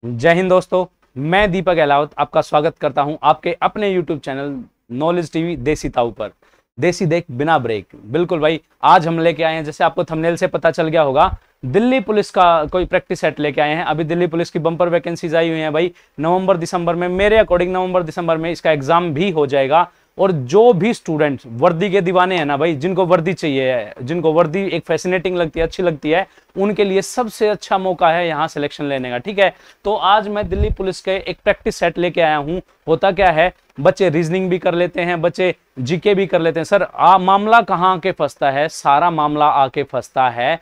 जय हिंद दोस्तों। मैं दीपक अहलावत आपका स्वागत करता हूं आपके अपने YouTube चैनल नॉलेज टीवी देसी ताऊ पर। देसी देख बिना ब्रेक। बिल्कुल भाई, आज हम लेके आए हैं, जैसे आपको थंबनेल से पता चल गया होगा, दिल्ली पुलिस का कोई प्रैक्टिस सेट लेके आए हैं। अभी दिल्ली पुलिस की बम्पर वैकेंसीज आई हुई हैं भाई। नवंबर दिसंबर में, मेरे अकॉर्डिंग नवंबर दिसंबर में इसका एग्जाम भी हो जाएगा। और जो भी स्टूडेंट्स वर्दी के दीवाने हैं ना भाई, जिनको वर्दी चाहिए, जिनको वर्दी एक फैसिनेटिंग लगती है, अच्छी लगती है, उनके लिए सबसे अच्छा मौका है यहाँ सिलेक्शन लेने का। ठीक है, तो आज मैं दिल्ली पुलिस के एक प्रैक्टिस सेट लेके आया हूँ। होता क्या है, बच्चे रीजनिंग भी कर लेते हैं, बच्चे जीके भी कर लेते हैं। सर मामला कहाँ आके फंसता है? सारा मामला आके फंसता है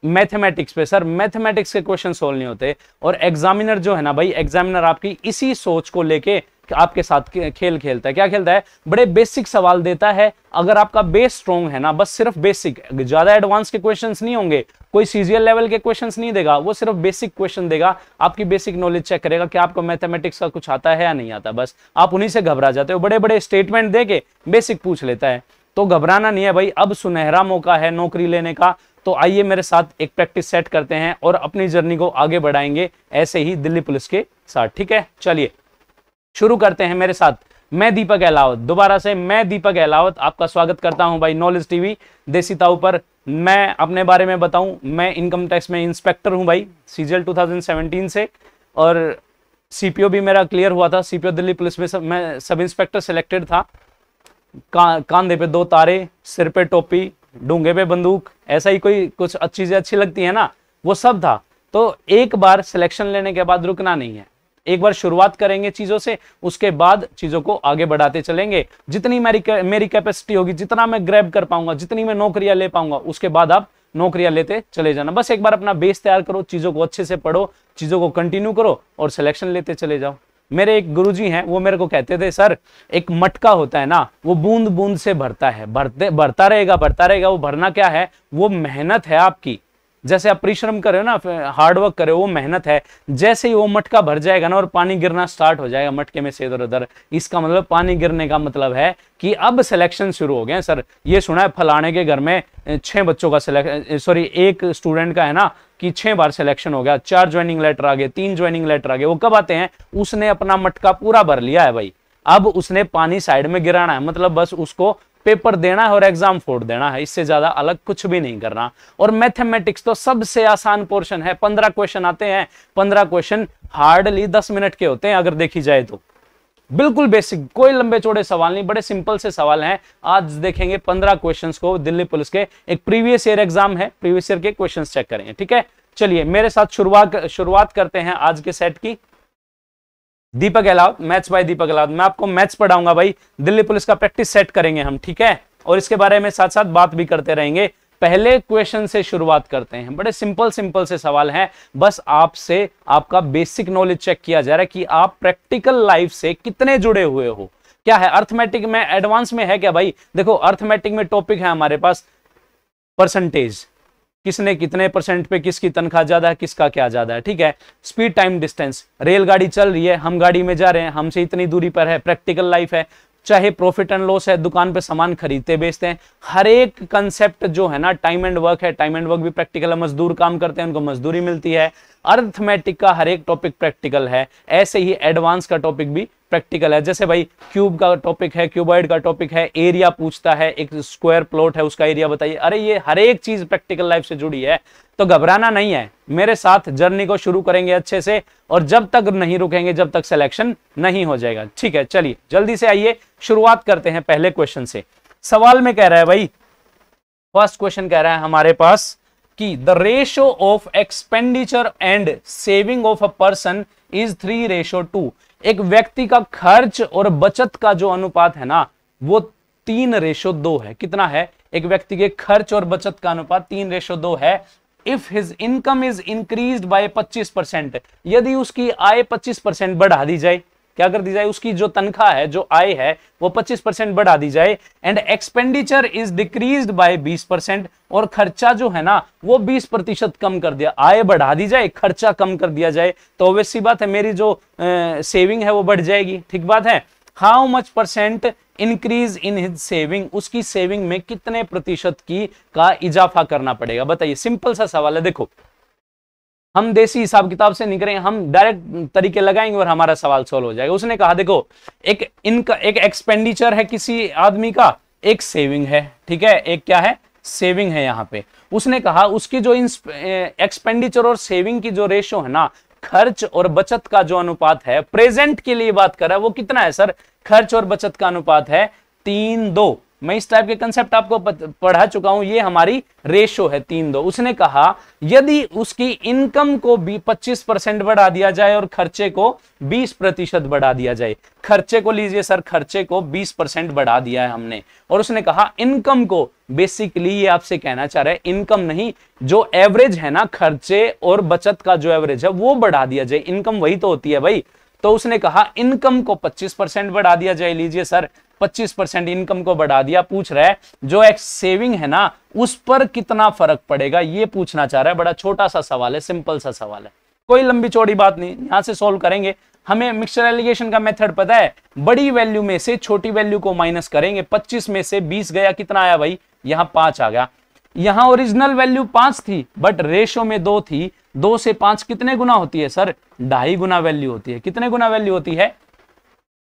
मैथमेटिक्स पे। सर मैथमेटिक्स के क्वेश्चन सोल्व नहीं होते, और एग्जामिनर जो है ना भाई, एग्जामिनर आपकी इसी सोच को लेके आपके साथ खेल खेलता है। क्या खेलता है? बड़े बेसिक सवाल देता है। अगर आपका बेस स्ट्रॉन्ग है ना, बस सिर्फ बेसिक, ज्यादा एडवांस के क्वेश्चंस नहीं होंगे, कोई सीजीएल लेवल के क्वेश्चंस नहीं देगा, वो सिर्फ बेसिक क्वेश्चन देगा। आपकी बेसिक नॉलेज चेक करेगा कि आपको मैथमेटिक्स का कुछ आता है या नहीं आता। बस आप उन्हीं से घबरा जाते हो, बड़े बड़े स्टेटमेंट देके बेसिक पूछ लेता है। तो घबराना नहीं है भाई, अब सुनहरा मौका है नौकरी लेने का। तो आइए मेरे साथ एक प्रैक्टिस सेट करते हैं और अपनी जर्नी को आगे बढ़ाएंगे ऐसे ही दिल्ली पुलिस के साथ। ठीक है, चलिए शुरू करते हैं मेरे साथ। मैं दीपक अहलावत, दोबारा से मैं दीपक अहलावत आपका स्वागत करता हूं भाई नॉलेज टीवी देसी ताऊ पर। मैं अपने बारे में बताऊं, मैं इनकम टैक्स में इंस्पेक्टर हूं भाई, सीजीएल 2017 से, और सीपीओ भी मेरा क्लियर हुआ था। सीपीओ दिल्ली पुलिस में मैं सब इंस्पेक्टर सिलेक्टेड था। कांधे पे 2 तारे, सिर पे टोपी, डूंगे पे बंदूक, ऐसा ही कोई कुछ चीजें अच्छी लगती है ना, वो सब था। तो एक बार सिलेक्शन लेने के बाद रुकना नहीं है, एक बार शुरुआत करेंगे चीजों से, उसके बाद चीजों को आगे बढ़ाते चलेंगे। जितनी मेरी कैपेसिटी होगी, जितना मैं ग्रैब कर पाऊंगा, जितनी मैं नौकरियां ले पाऊंगा, उसके बाद आप नौकरियां लेते चले जाना। बस एक बार अपना बेस तैयार करो, चीजों को अच्छे से पढ़ो, चीजों को कंटिन्यू करो और सिलेक्शन लेते चले जाओ। मेरे एक गुरुजी हैं, वो मेरे को कहते थे, सर एक मटका होता है ना, वो बूंद बूंद से भरता है, भरता रहेगा। वो भरना क्या है? वो मेहनत है आपकी। जैसे आप परिश्रम कर रहे हो ना, हार्ड वर्क कर रहे हो, वो मेहनत है। जैसे ही वो मटका भर जाएगा ना और पानी गिरना स्टार्ट हो जाएगा मटके में से इधर उधर, इसका मतलब पानी गिरने का मतलब है कि अब सिलेक्शन शुरू हो गए। सर ये सुना है फलाने के घर में 6 बच्चों का एक स्टूडेंट का है ना कि 6 बार सिलेक्शन हो गया, 4 ज्वाइनिंग लेटर आ गए, 3 ज्वाइनिंग लेटर आ गए। वो कब आते हैं? उसने अपना मटका पूरा भर लिया है भाई, अब उसने पानी साइड में गिराना है, मतलब बस उसको पेपर देना है और एग्जाम फोड़ देना है, इससे ज्यादा अलग कुछ भी नहीं करना। और मैथमेटिक्स तो सबसे आसान पोर्शन है। 15 क्वेश्चन आते हैं, 15 क्वेश्चन हार्डली 10 मिनट के होते हैं अगर देखी जाए तो। बिल्कुल बेसिक, कोई लंबे चौड़े सवाल नहीं, बड़े सिंपल से सवाल हैं। आज देखेंगे 15 क्वेश्चंस को दिल्ली पुलिस के, एक प्रीवियस ईयर एग्जाम है, प्रीवियस ईयर के क्वेश्चंस चेक करेंगे। ठीक है, चलिए मेरे साथ शुरुआत करते हैं आज के सेट की। दीपक अहलावत, मैथ्स बाय दीपक अहलावत। मैं आपको मैथ्स पढ़ाऊंगा भाई, दिल्ली पुलिस का प्रैक्टिस सेट करेंगे हम। ठीक है, और इसके बारे में साथ साथ बात भी करते रहेंगे। पहले क्वेश्चन से शुरुआत करते हैं, बड़े सिंपल से सवाल हैं। बस आपसे आपका बेसिक नॉलेज चेक किया जा रहा है कि आप प्रैक्टिकल लाइफ से कितने जुड़े हुए हो। क्या है अर्थमेटिक में, एडवांस में है क्या भाई? देखो अर्थमेटिक में टॉपिक है हमारे पास परसेंटेज, किसने कितने परसेंट पे किसकी तनख्वाह ज्यादा है, किसका क्या ज्यादा है। ठीक है, स्पीड टाइम डिस्टेंस, रेलगाड़ी चल रही है, हम गाड़ी में जा रहे हैं, हमसे इतनी दूरी पर है, प्रैक्टिकल लाइफ है। चाहे प्रॉफिट एंड लॉस है, दुकान पे सामान खरीदते बेचते हैं, हर एक कंसेप्ट जो है ना, टाइम एंड वर्क है, टाइम एंड वर्क भी प्रैक्टिकल है, मजदूर काम करते हैं उनको मजदूरी मिलती है। अर्थमेटिक का हर एक टॉपिक प्रैक्टिकल है, ऐसे ही एडवांस का टॉपिक भी प्रैक्टिकल है। जैसे भाई क्यूब का टॉपिक है, क्यूबॉइड का टॉपिक है, एरिया पूछता है, एक स्क्वायर प्लॉट है उसका एरिया बताइए। अरे ये हर एक चीज प्रैक्टिकल लाइफ से जुड़ी है, तो घबराना नहीं है। मेरे साथ जर्नी को शुरू करेंगे अच्छे से, और जब तक नहीं रुकेंगे जब तक सिलेक्शन नहीं हो जाएगा। ठीक है, चलिए जल्दी से आइए शुरुआत करते हैं पहले क्वेश्चन से। सवाल में कह रहा है भाई, फर्स्ट क्वेश्चन कह रहा है हमारे पास कि the ratio of expenditure and saving of a person is 3:2। एक व्यक्ति का खर्च और बचत का जो अनुपात है ना, वो 3:2 है। कितना है? एक व्यक्ति के खर्च और बचत का अनुपात 3:2 है। If his income is increased bye 25%, यदि उसकी आय 25% बढ़ा दी जाए, क्या कर दी जाए? उसकी जो तनख्वाह है, जो आय है, वो 25% बढ़ा दी जाए। And expenditure is decreased bye 20%, और खर्चा जो है ना वो 20% कम कर दिया। आय बढ़ा दी जाए, खर्चा कम कर दिया जाए, तो ऑब्वियस सी बात है मेरी जो सेविंग है वो बढ़ जाएगी। ठीक बात है। How much percent increase in his saving, उसकी सेविंग में कितने प्रतिशत की का इजाफा करना पड़ेगा? बताइए, सिंपल सा सवाल है। देखो हम देसी हिसाब किताब से नहीं करेंगे, हम डायरेक्ट तरीके लगाएंगे और हमारा सवाल सॉल्व हो जाएगा। उसने कहा देखो एक एक्सपेंडिचर है किसी आदमी का, एक सेविंग है, ठीक है, एक क्या है, सेविंग है यहां पे। उसने कहा उसकी जो एक्सपेंडिचर और सेविंग की जो रेशो है ना, खर्च और बचत का जो अनुपात है, प्रेजेंट के लिए बात कर रहा है, वो कितना है सर, खर्च और बचत का अनुपात है 3:2। मैं इस टाइप के कंसेप्ट आपको पढ़ा चुका हूं, ये हमारी रेशो है 3:2। उसने कहा यदि उसकी इनकम को भी 25% बढ़ा दिया जाए और खर्चे को 20% बढ़ा दिया जाए, खर्चे को लीजिए सर, खर्चे को 20% बढ़ा दिया है हमने, और उसने कहा इनकम को, बेसिकली ये आपसे कहना चाह रहा है इनकम नहीं, जो एवरेज है ना खर्चे और बचत का जो एवरेज है वो बढ़ा दिया जाए, इनकम वही तो होती है भाई। तो उसने कहा इनकम को 25% बढ़ा दिया जाए, लीजिए सर 25% इनकम को बढ़ा दिया। पूछ रहा है जो एक सेविंग है ना उस पर कितना फर्क पड़ेगा, ये पूछना चाह रहा है। बड़ा छोटा सा सवाल है, सिंपल सा सवाल है, कोई लंबी चौड़ी बात नहीं, यहां से सॉल्व करेंगे। हमें मिक्सचर एलिगेशन का मेथड पता है, बड़ी वैल्यू में से छोटी वैल्यू को माइनस करेंगे। 25 में से 20 गया, कितना आया भाई, यहां 5 आ गया। यहां ओरिजिनल वैल्यू 5 थी बट रेशो में 2 थी, 2 से 5 कितने गुना होती है सर, 2.5 गुना वैल्यू होती है। कितने गुना वैल्यू होती है,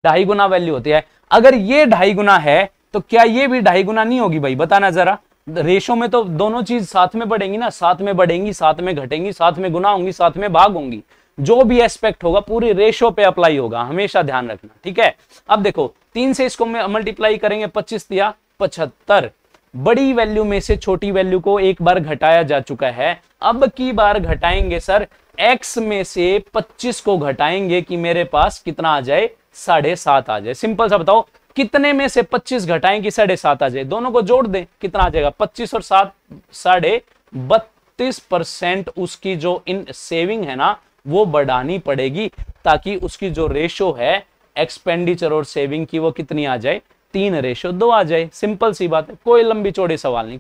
2.5 गुना वैल्यू होती है। अगर ये 2.5 गुना है तो क्या ये भी 2.5 गुना नहीं होगी भाई, बताना जरा। रेशो में तो दोनों चीज साथ में बढ़ेंगी ना, साथ में बढ़ेंगी, साथ में घटेंगी, साथ में गुना होंगी, साथ में भाग होंगी। जो भी एस्पेक्ट होगा पूरी रेशो पे अप्लाई होगा, हमेशा ध्यान रखना, ठीक है। अब देखो 3 से इसको मल्टीप्लाई करेंगे, 25 दिया 75। बड़ी वैल्यू में से छोटी वैल्यू को एक बार घटाया जा चुका है, अब की बार घटाएंगे सर, x में से 25 को घटाएंगे कि मेरे पास कितना आ जाए, 7.5 आ जाए। सिंपल सा बताओ कितने में से 25 घटाएं कि 7.5 आ जाए, दोनों को जोड़ दें, कितना आ जाएगा, 25 और 7, 32% उसकी जो इन सेविंग है ना वो बढ़ानी पड़ेगी, ताकि उसकी जो रेशो है एक्सपेंडिचर और सेविंग की वो कितनी आ जाए, 3:2 आ जाए। सिंपल सी बात है, कोई लंबी चौड़ी सवाल नहीं,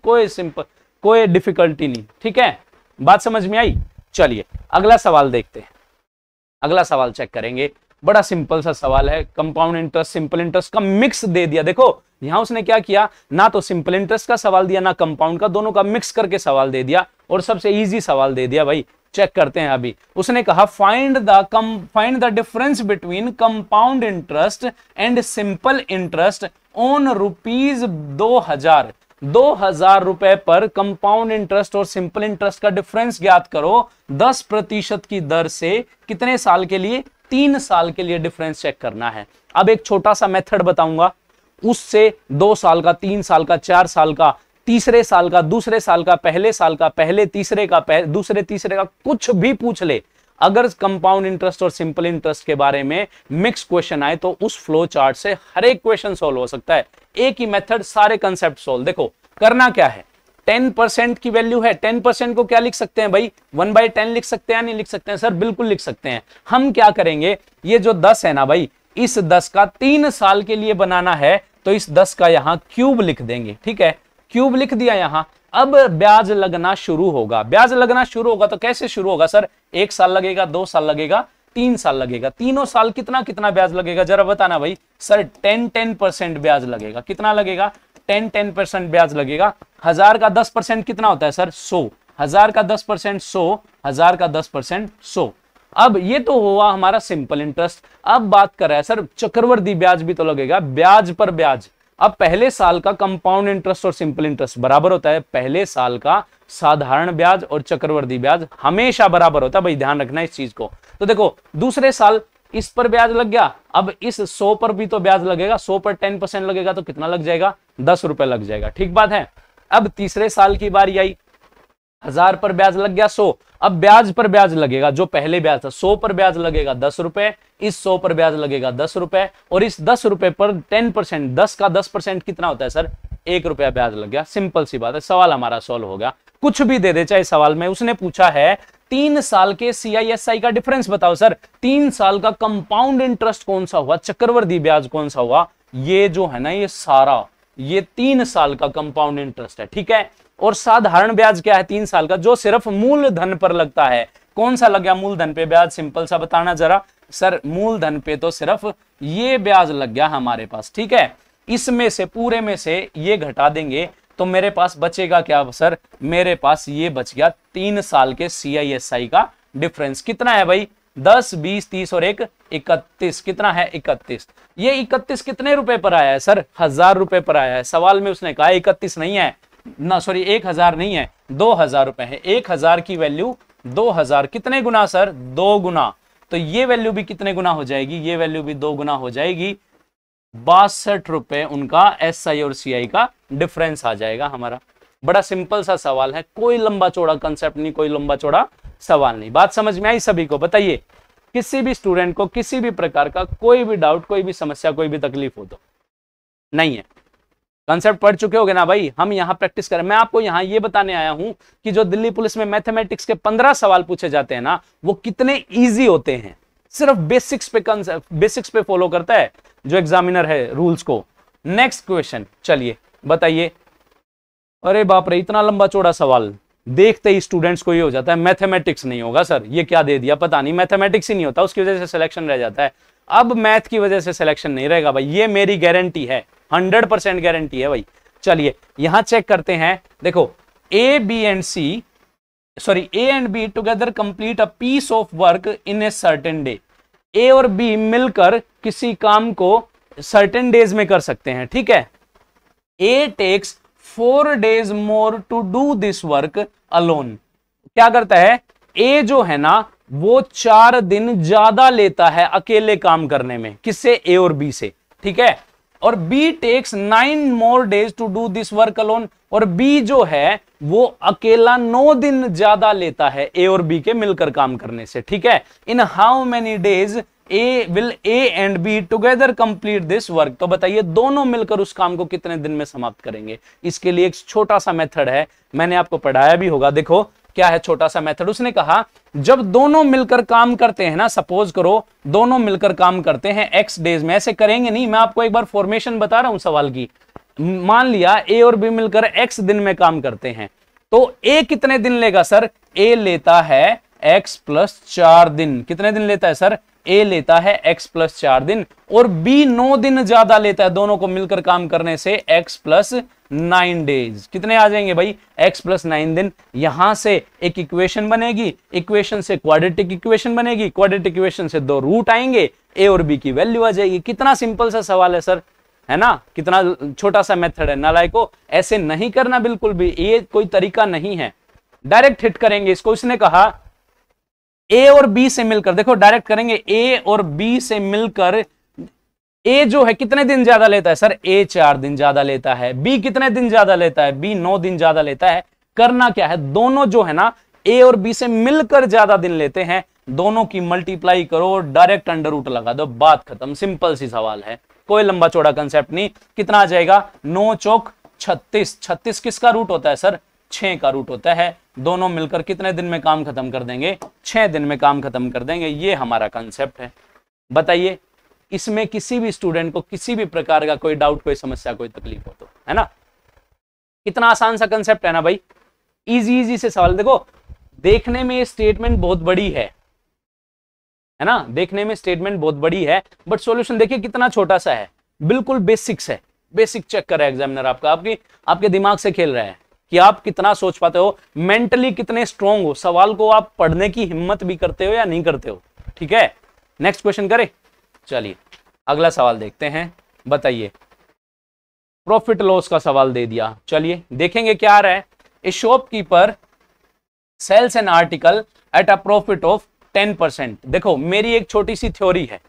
कोई डिफिकल्टी नहीं, ठीक है, बात समझ में आई। चलिए अगला सवाल देखते हैं, अगला सवाल चेक करेंगे। बड़ा सिंपल सा सवाल है, कंपाउंड इंटरेस्ट सिंपल इंटरेस्ट का मिक्स दे दिया। देखो यहां उसने क्या किया, ना तो सिंपल इंटरेस्ट का सवाल दिया ना कंपाउंड का, दोनों का मिक्स करके सवाल दे दिया और सबसे इजी सवाल दे दिया भाई। चेक करते हैं अभी। उसने कहा find the difference between compound interest and simple interest on ₹2000। 2000 रुपए पर कंपाउंड इंटरेस्ट और सिंपल इंटरेस्ट का डिफरेंस ज्ञात करो 10% की दर से, कितने साल के लिए, 3 साल के लिए डिफरेंस चेक करना है। अब एक छोटा सा मेथड बताऊंगा, उससे 2 साल का, 3 साल का, 4 साल का, तीसरे साल का, दूसरे साल का, पहले साल का, पहले तीसरे का, दूसरे तीसरे का, कुछ भी पूछ ले। अगर कंपाउंड इंटरेस्ट और सिंपल इंटरेस्ट के बारे में मिक्स क्वेश्चन आए तो उस फ्लो चार्ट से हर एक क्वेश्चन सॉल्व हो सकता है। एक ही मेथड, सारे कंसेप्ट सॉल्व। देखो करना क्या है, 10% की वैल्यू है, 10% को क्या लिख सकते हैं भाई, 1/10 लिख सकते हैं, नहीं लिख सकते हैं सर, बिल्कुल लिख सकते हैं। हम क्या करेंगे, ये जो 10 है ना भाई, इस 10 का 3 साल के लिए बनाना है तो इस 10 का यहां क्यूब लिख देंगे, ठीक है, क्यूब लिख दिया यहां। अब ब्याज लगना शुरू होगा, ब्याज लगना शुरू होगा तो कैसे शुरू होगा सर, 1 साल लगेगा, 2 साल लगेगा, 3 साल लगेगा, तीनों साल कितना कितना ब्याज लगेगा जरा बताना भाई। सर 10% ब्याज लगेगा, कितना लगेगा, 10% ब्याज लगेगा। 1000 का 10% कितना होता है सर, 100, 1000 का 10% 100, 1000 का 10% 100। अब ये तो हुआ हमारा सिंपल इंटरेस्ट। अब बात कर रहा है सर चक्रवृद्धि ब्याज भी तो लगेगा, ब्याज पर ब्याज। अब पहले साल का कंपाउंड इंटरेस्ट और सिंपल इंटरेस्ट बराबर होता है, पहले साल का साधारण ब्याज और चक्रवृद्धि ब्याज हमेशा बराबर होता है भाई, ध्यान रखना इस चीज को। तो देखो दूसरे साल इस पर ब्याज लग गया, अब इस 100 पर भी तो ब्याज लगेगा, 100 पर 10% लगेगा तो कितना लग जाएगा, 10 रुपए लग जाएगा, ठीक बात है। अब तीसरे साल की बारी आई, 1000 पर ब्याज लग गया 100, अब ब्याज पर ब्याज लगेगा, जो पहले ब्याज था 100 पर ब्याज लगेगा 10 रुपए, इस 100 पर ब्याज लगेगा 10 रुपए, और इस 10 रुपए पर 10%, 10 का 10% कितना होता है सर, 1 रुपया ब्याज लग गया। सिंपल सी बात है, सवाल हमारा सॉल्व हो गया। कुछ भी दे दे चाहे सवाल में। उसने पूछा है 3 साल के CISI का डिफरेंस बताओ सर, 3 साल का कंपाउंड इंटरेस्ट कौन सा हुआ, चक्रवृद्धि ब्याज कौन सा हुआ, ये जो है ना ये सारा, ये 3 साल का कंपाउंड इंटरेस्ट है, ठीक है। और साधारण ब्याज क्या है 3 साल का, जो सिर्फ मूलधन पर लगता है। कौन सा लग गया मूलधन पे ब्याज, सिंपल सा बताना जरा सर, मूलधन पे तो सिर्फ ये ब्याज लग गया हमारे पास, ठीक है। इसमें से पूरे में से ये घटा देंगे तो मेरे पास बचेगा क्या सर, मेरे पास ये बच गया 3 साल के CISI का डिफरेंस कितना है भाई 10, 20, 30 और 1 31 कितना है 31। ये 31 कितने रुपए पर आया है सर 1000 रुपए पर आया है। सवाल में उसने कहा 31 नहीं है ना, सॉरी 1000 नहीं है 2000 रुपए है। 1000 की वैल्यू 2000 कितने गुना सर 2 गुना। तो ये वैल्यू भी कितने गुना हो जाएगी, ये वैल्यू भी 2 गुना हो जाएगी। 62 रुपए उनका SI और CI का डिफरेंस आ जाएगा हमारा। बड़ा सिंपल सा सवाल है, कोई लंबा चौड़ा कंसेप्ट नहीं, कोई लंबा चौड़ा सवाल नहीं। बात समझ में आई सभी को? बताइए किसी भी स्टूडेंट को किसी भी प्रकार का कोई भी डाउट, कोई भी समस्या, कोई भी तकलीफ हो तो? नहीं है? कंसेप्ट पढ़ चुके होगे ना भाई। हम यहाँ प्रैक्टिस करें। मैं आपको यहाँ ये बताने आया हूं कि जो दिल्ली पुलिस में मैथमेटिक्स के 15 सवाल पूछे जाते हैं ना, वो कितने इजी होते हैं। सिर्फ बेसिक्स पे फॉलो करता है जो एग्जामिनर है रूल्स को। नेक्स्ट क्वेश्चन, चलिए बताइए। अरे बाप रे, इतना लंबा चौड़ा सवाल देखते ही स्टूडेंट्स को ये हो जाता है मैथमेटिक्स नहीं होगा सर, ये क्या दे दिया पता नहीं, मैथमेटिक्स ही नहीं होता, उसकी वजह से सिलेक्शन रह जाता है। अब मैथ की वजह से सिलेक्शन नहीं रहेगा भाई, ये मेरी गारंटी है, 100% गारंटी है भाई। चलिए यहां चेक करते हैं। देखो a and b together complete a piece of work in a certain day. A और बी मिलकर किसी काम को सर्टेन डेज में कर सकते हैं, ठीक है। ए takes 4 days more to do this work alone। क्या करता है ए जो है ना, वो 4 दिन ज्यादा लेता है अकेले काम करने में, किससे, ए और बी से, ठीक है। और B takes 9 more days to do this work alone। और बी जो है वो अकेला 9 दिन ज्यादा लेता है ए और बी के मिलकर काम करने से, ठीक है। In how many days A and b together complete this work. तो बताइए दोनों मिलकर उस काम को कितने दिन में समाप्त करेंगे। इसके लिए एक छोटा सा मेथड है, मैंने आपको पढ़ाया भी होगा। देखो क्या है छोटा सा मेथड। उसने कहा जब दोनों मिलकर काम करते हैं ना, सपोज करो दोनों मिलकर काम करते हैं x डेज में, ऐसे करेंगे नहीं, मैं आपको एक बार फॉर्मेशन बता रहा हूं सवाल की। मान लिया ए और बी मिलकर x दिन में काम करते हैं, तो ए कितने दिन लेगा सर, ए लेता है x + 4 दिन। कितने दिन लेता है सर, ए लेता है x + 4 दिन। और बी 9 दिन ज्यादा लेता है, दोनों को मिलकर काम करने से x + 9 डेज। कितने आ जाएंगे भाई, x + 9 दिन। यहां से एक इक्वेशन बनेगी, इक्वेशन से क्वाड्रेटिक इक्वेशन बनेगी, क्वाड्रेटिक इक्वेशन से 2 रूट आएंगे, ए और बी की वैल्यू आ जाएगी। कितना सिंपल सा सवाल है सर, है ना, कितना छोटा सा मेथड है। नालायको ऐसे नहीं करना बिल्कुल भी, ये कोई तरीका नहीं है। डायरेक्ट हिट करेंगे इसको। इसने कहा ए और बी से मिलकर, देखो डायरेक्ट करेंगे, ए और बी से मिलकर ए जो है कितने दिन ज्यादा लेता है सर, ए 4 दिन ज्यादा लेता है। बी कितने दिन ज्यादा लेता है, बी 9 दिन ज्यादा लेता है। करना क्या है, दोनों जो है ना ए और बी से मिलकर ज्यादा दिन लेते हैं, दोनों की मल्टीप्लाई करो, डायरेक्ट अंडर रूट लगा दो, बात खत्म। सिंपल सी सवाल है, कोई लंबा चौड़ा कंसेप्ट नहीं। कितना आ जाएगा, 9 चौक 36। 36 किसका रूट होता है सर, 6 का रूट होता है। दोनों मिलकर कितने दिन में काम खत्म कर देंगे, 6 दिन में काम खत्म कर देंगे। ये हमारा कंसेप्ट है। बताइए इसमें किसी भी स्टूडेंट को किसी भी प्रकार का कोई डाउट, कोई समस्या, कोई तकलीफ हो तो, है ना। कितना आसान सा कंसेप्ट है ना भाई, इजी से सवाल। देखो देखने में ये स्टेटमेंट बहुत बड़ी है ना, देखने में स्टेटमेंट बहुत बड़ी है, बट सॉल्यूशन देखिए कितना छोटा सा है, बिल्कुल बेसिक्स है। बेसिक चेक कर रहा है एग्जामिनर आपका, आपके दिमाग से खेल रहा है कि आप कितना सोच पाते हो, मेंटली कितने स्ट्रांग हो, सवाल को आप पढ़ने की हिम्मत भी करते हो या नहीं करते हो, ठीक है। नेक्स्ट क्वेश्चन करें, चलिए अगला सवाल देखते हैं। बताइए, प्रॉफिट लॉस का सवाल दे दिया, चलिए देखेंगे क्या आ रहा है। A shopkeeper sells an article at a profit of 10%। देखो मेरी एक छोटी सी थ्योरी है,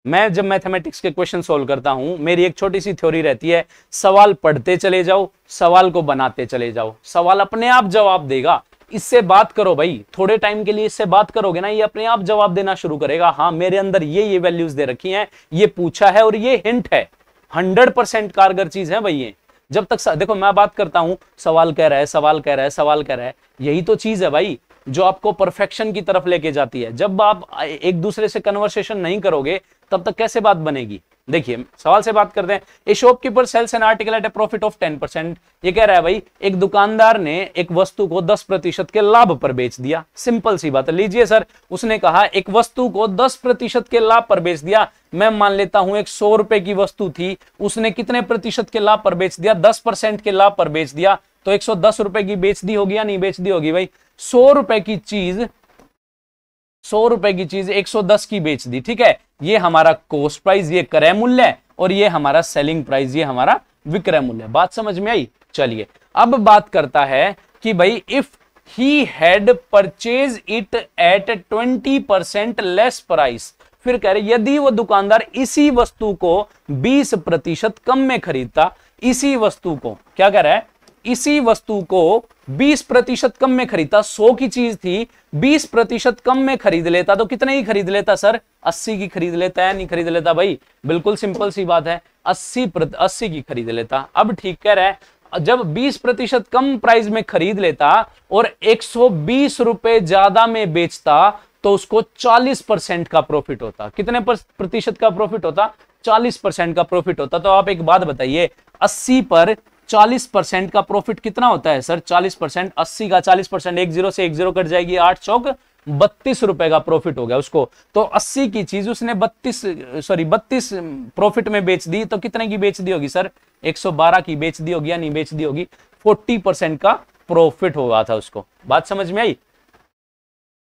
मैं जब मैथमेटिक्स के क्वेश्चन सोल्व करता हूं, मेरी एक छोटी सी थ्योरी रहती है, सवाल पढ़ते चले जाओ, सवाल को बनाते चले जाओ, सवाल अपने आप जवाब देगा। इससे बात करो भाई, थोड़े टाइम के लिए इससे बात करोगे ना, ये अपने आप जवाब देना शुरू करेगा। हाँ मेरे अंदर ये वैल्यूज दे रखी हैं, ये पूछा है और ये हिंट है। 100% कारगर चीज है भाई ये। जब तक देखो मैं बात करता हूं, सवाल कह रहा है, सवाल कह रहा है, सवाल कह रहा है, यही तो चीज है भाई जो आपको परफेक्शन की तरफ लेके जाती है। जब आप एक दूसरे से कन्वर्सेशन नहीं करोगे तब तक कैसे बात बनेगी। देखिए सवाल से बात करते हैं। A shopkeeper sells an article at a profit of 10%। ये कह रहा है भाई एक दुकानदार ने एक वस्तु को 10% के लाभ पर बेच दिया। सिंपल सी बात है, लीजिए सर, उसने कहा एक वस्तु को 10% के लाभ पर बेच दिया। मैं मान लेता हूं एक 100 रुपए की वस्तु थी, उसने कितने प्रतिशत के लाभ पर बेच दिया, 10% के लाभ पर बेच दिया, तो 110 रुपए की बेच दी होगी या नहीं बेच दी होगी भाई। 100 रुपए की चीज 100 रुपए की चीज 110 की बेच दी, ठीक है, ये हमारा कॉस्ट प्राइस, ये क्रय मूल्य है, और ये हमारा सेलिंग प्राइस, ये हमारा विक्रय मूल्य। बात समझ में आई? चलिए अब बात करता है कि भाई if he had purchase it at 20% less price, फिर कह रहे यदि वो दुकानदार इसी वस्तु को 20% कम में खरीदता, इसी वस्तु को क्या कह रहा है, इसी वस्तु को 20% कम में खरीदता, 100 की चीज थी, 20% कम में खरीद लेता, तो कितने की खरीद लेता सर? 80 की खरीद लेता है, नहीं खरीद लेता भाई? बिल्कुल सिंपल सी बात है, 80 की खरीद लेता। अब ठीक कह रहा है, जब 20% कम प्राइस में खरीद लेता और 120 रुपए ज्यादा में बेचता, तो उसको 40% का प्रॉफिट होता। कितने प्रतिशत का प्रॉफिट होता? 40% का प्रॉफिट होता। तो आप एक बात बताइए, 80 पर 40% का प्रॉफिट कितना होता है सर? 40%, 80 का 40%, 10 से 10 कट जाएगी, 8 चौक 32 रुपए का प्रॉफिट हो गया उसको। तो 80 की चीज उसने 32 प्रॉफिट में बेच दी, तो कितने की बेच दी होगी सर? 112 की बेच दी होगी या नहीं बेच दी होगी? 40% का प्रॉफिट हुआ था उसको। बात समझ में आई?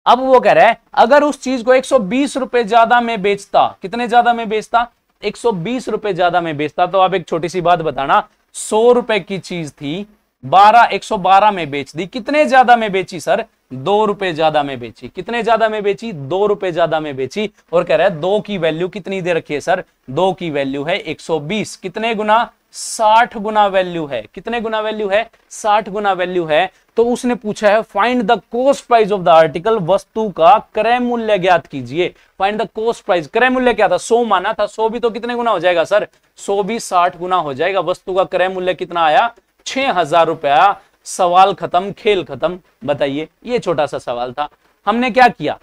अब वो कह रहा है अगर उस चीज को 120 रुपए ज्यादा में बेचता, कितने ज्यादा में बेचता? 120 रुपए ज्यादा में बेचता। तो आप एक छोटी सी बात बताना, 100 रुपए की चीज थी, 112 में बेच दी, कितने ज्यादा में बेची सर? 2 रुपए ज्यादा में बेची। कितने ज्यादा में बेची? 2 रुपए ज्यादा में बेची। और कह रहा है 2 की वैल्यू कितनी दे रखी है सर? 2 की वैल्यू है 120। कितने गुना? 60 गुना वैल्यू है। कितने गुना वैल्यू है? 60 गुना वैल्यू है। तो उसने पूछा है find the cost price of the article, वस्तु का क्रय मूल्य ज्ञात कीजिए। फाइंड द कॉस्ट प्राइस, क्रय मूल्य क्या था? 100 माना था, 100 भी तो कितने गुना हो जाएगा सर? 100 भी 60 गुना हो जाएगा। वस्तु का क्रय मूल्य कितना आया? 6000 रुपया। सवाल खत्म, खेल खत्म। बताइए, ये छोटा सा सवाल था। हमने क्या किया?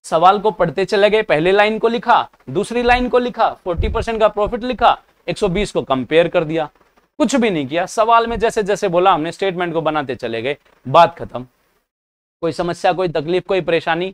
सवाल को पढ़ते चले गए, पहले लाइन को लिखा, दूसरी लाइन को लिखा, 40% का प्रॉफिट लिखा, 120 को कंपेयर कर दिया, कुछ भी नहीं किया। सवाल में जैसे जैसे बोला हमने स्टेटमेंट को बनाते चले गए, बात खत्म। कोई समस्या, कोई तकलीफ, कोई परेशानी?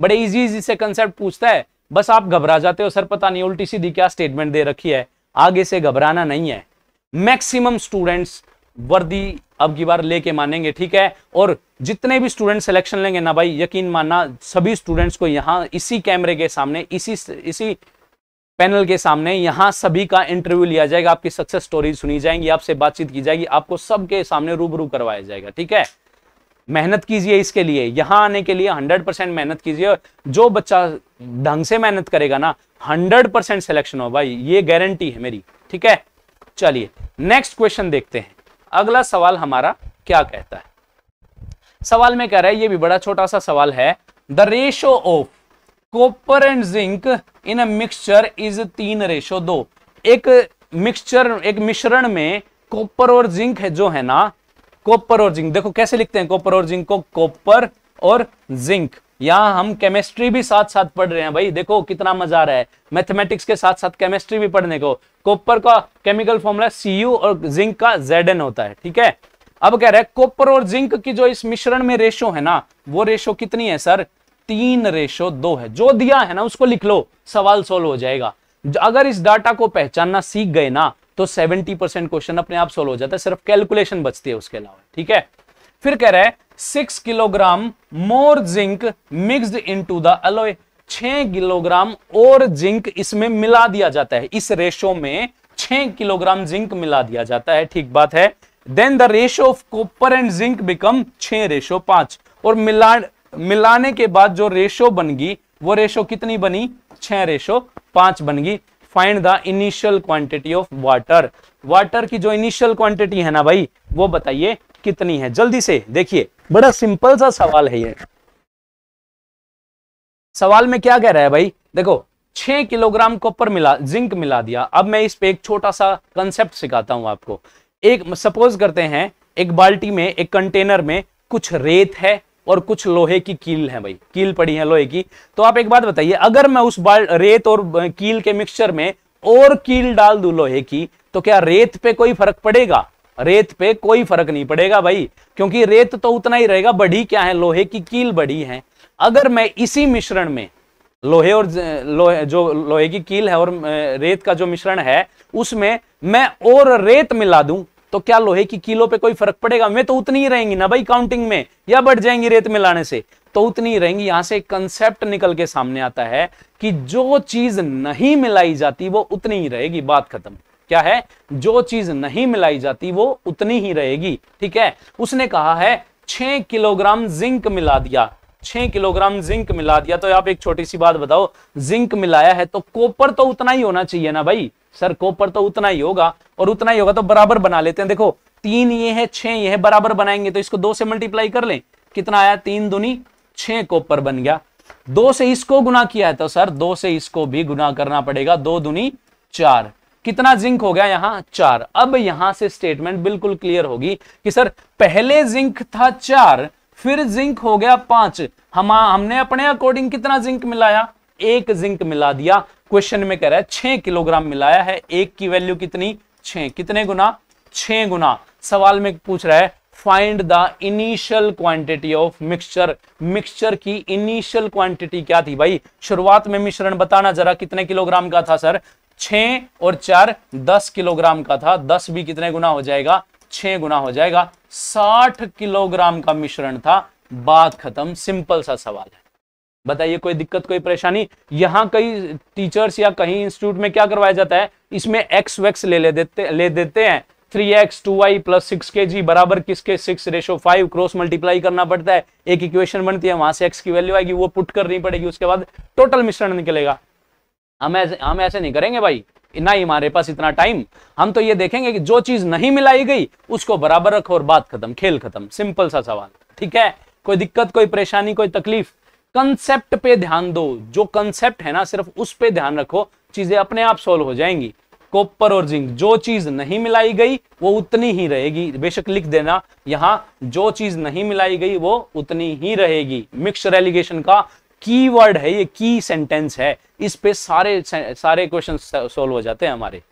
बड़े इजी से कंसेप्ट पूछता है, बस आप घबरा जाते हो, सर पता नहीं उल्टी सीधी क्या स्टेटमेंट दे रखी है। आगे से घबराना नहीं है। मैक्सिमम स्टूडेंट्स वर्दी अब की बार लेके मानेंगे, ठीक है? और जितने भी स्टूडेंट सिलेक्शन लेंगे ना भाई, यकीन मानना सभी स्टूडेंट्स को यहां इसी कैमरे के सामने, इसी पैनल के सामने, यहां सभी का इंटरव्यू लिया जाएगा, आपकी सक्सेस स्टोरी सुनी जाएंगी, आपसे बातचीत की जाएगी, आपको सबके सामने रूबरू करवाया जाएगा, ठीक है? मेहनत कीजिए इसके लिए, यहां आने के लिए 100% मेहनत कीजिए। जो बच्चा ढंग से मेहनत करेगा ना, 100% सिलेक्शन हो भाई, ये गारंटी है मेरी, ठीक है? चलिए नेक्स्ट क्वेश्चन देखते हैं। अगला सवाल हमारा क्या कहता है? सवाल में कह रहा है, ये भी बड़ा छोटा सा सवाल है, the ratio of copper and zinc in a mixture is 3:2। एक मिक्सचर, एक मिश्रण में कॉपर और जिंक है जो है ना, कॉपर और जिंक, देखो कैसे लिखते हैं कॉपर और जिंक को? कॉपर और जिंक। यहां हम केमिस्ट्री भी साथ साथ पढ़ रहे हैं भाई, देखो कितना मजा आ रहा है, मैथमेटिक्स के साथ साथ केमिस्ट्री भी पढ़ने को। कॉपर का केमिकल फॉर्मूला Cu और जिंक का Zn होता है, ठीक है? अब कह रहा है कॉपर और जिंक की जो इस मिश्रण में रेशो है ना, वो रेशो कितनी है सर? 3:2 है। जो दिया है ना उसको लिख लो, सवाल सोल्व हो जाएगा। अगर इस डाटा को पहचानना सीख गए ना, तो 70% क्वेश्चन अपने आप सोल्व हो जाता है, सिर्फ कैलकुलेशन बचती है उसके अलावा, ठीक है? फिर कह रहा है 6 kilogram more zinc mixed into the alloy. 6 kilogram और जिंक इसमें मिला दिया जाता है, इस रेशो में 6 किलोग्राम जिंक मिला दिया जाता है, ठीक बात है? Then the ratio of copper and zinc become 6:5। और मिलाने के बाद जो रेशो बन गई, वो रेशो कितनी बनी? 6:5 बन गई। Find the initial quantity of water. Water की जो इनिशियल क्वांटिटी है ना भाई, वो बताइए कितनी है? जल्दी से देखिए, बड़ा सिंपल सा सवाल है ये। सवाल में क्या कह रहा है भाई? देखो 6 किलोग्राम कॉपर जिंक मिला दिया। अब मैं इस पे एक छोटा सा कंसेप्ट सिखाता हूं आपको। एक सपोज करते हैं, एक बाल्टी में, एक कंटेनर में कुछ रेत है और कुछ लोहे की कील है भाई, कील पड़ी है लोहे की। तो आप एक बात बताइए, अगर मैं उस रेत और कील के मिक्सचर में और कील डाल दूं लोहे की, तो क्या रेत पे कोई फर्क पड़ेगा? रेत पे कोई फर्क नहीं पड़ेगा भाई, क्योंकि रेत तो उतना ही रहेगा, बढ़ी क्या है? लोहे की कील बढ़ी है। अगर मैं इसी मिश्रण में लोहे की कील है और रेत का जो मिश्रण है, उसमें मैं और रेत मिला दूं, तो क्या लोहे की कीलों पे कोई फर्क पड़ेगा? मैं तो उतनी ही रहेंगी ना भाई काउंटिंग में, या बढ़ जाएंगी रेत मिलाने से? तो उतनी ही रहेंगी। यहां से कंसेप्ट निकल के सामने आता है कि जो चीज नहीं मिलाई जाती वो उतनी ही रहेगी। बात खत्म। क्या है? जो चीज नहीं मिलाई जाती वो उतनी ही रहेगी। ठीक है। उसने कहा है 6 किलोग्राम जिंक मिला दिया, 6 किलोग्राम जिंक मिला दिया। तो आप एक छोटी सी बात बताओ, जिंक मिलाया है तो कॉपर तो उतना ही होना चाहिए ना भाई। सर कॉपर तो उतना ही होगा, और उतना ही होगा तो बराबर बना लेते हैं। देखो 3 ये है, 6 ये है, बराबर बनाएंगे तो इसको 2 से मल्टीप्लाई कर लें। कितना आया? 3 दूनी 6 कॉपर बन गया। 2 से इसको गुना किया है तो सर 2 से इसको भी गुना करना पड़ेगा। 2 दूनी 4। कितना जिंक हो गया? यहां 4। अब यहां से स्टेटमेंट बिल्कुल क्लियर होगी कि सर पहले जिंक था 4, फिर जिंक हो गया 5। हमने अपने अकॉर्डिंग कितना जिंक मिलाया? 1 जिंक मिला दिया। क्वेश्चन में कह रहा है 6 किलोग्राम मिलाया है, 1 की वैल्यू कितनी? 6। कितने गुना? 6 गुना। सवाल में पूछ रहा है find the initial quantity of mixture. Mixture की इनिशियल क्वांटिटी क्या थी भाई? शुरुआत में मिश्रण बताना जरा, कितने किलोग्राम का था सर? 6 और 4 10 किलोग्राम का था। 10 भी कितने गुना हो जाएगा? 6 गुना हो जाएगा। 60 किलोग्राम का मिश्रण था। बात खत्म। सिंपल सा सवाल है। बताइए कोई दिक्कत, कोई परेशानी? यहां कई टीचर्स या कहीं इंस्टीट्यूट में क्या करवाया जाता है, इसमें एक्स वैक्स ले देते हैं। 3x 2y प्लस 6 kg बराबर किसके? 6:5 क्रॉस मल्टीप्लाई करना पड़ता है, एक इक्वेशन बनती है, वहां से x की वैल्यू आएगी, वो पुट करनी पड़ेगी, उसके बाद टोटल मिश्रण निकलेगा। हम ऐसे नहीं करेंगे भाई, ना ही हमारे पास इतना टाइम। हम तो ये देखेंगे कि जो चीज नहीं मिलाई गई उसको बराबर रखो और बात खत्म, खेल खत्म। सिंपल सा सवाल। ठीक है। कोई दिक्कत, कोई परेशानी, कोई तकलीफ? कंसेप्ट पे ध्यान दो। जो कंसेप्ट है ना सिर्फ उस पे ध्यान रखो, चीजें अपने आप सोल्व हो जाएंगी। कॉपर और जिंक, जो चीज नहीं मिलाई गई वो उतनी ही रहेगी। बेशक लिख देना यहां, जो चीज नहीं मिलाई गई वो उतनी ही रहेगी। मिक्सचर एलिगेशन का कीवर्ड है ये, की सेंटेंस है। इस पे सारे क्वेश्चन सोल्व हो जाते हैं हमारे।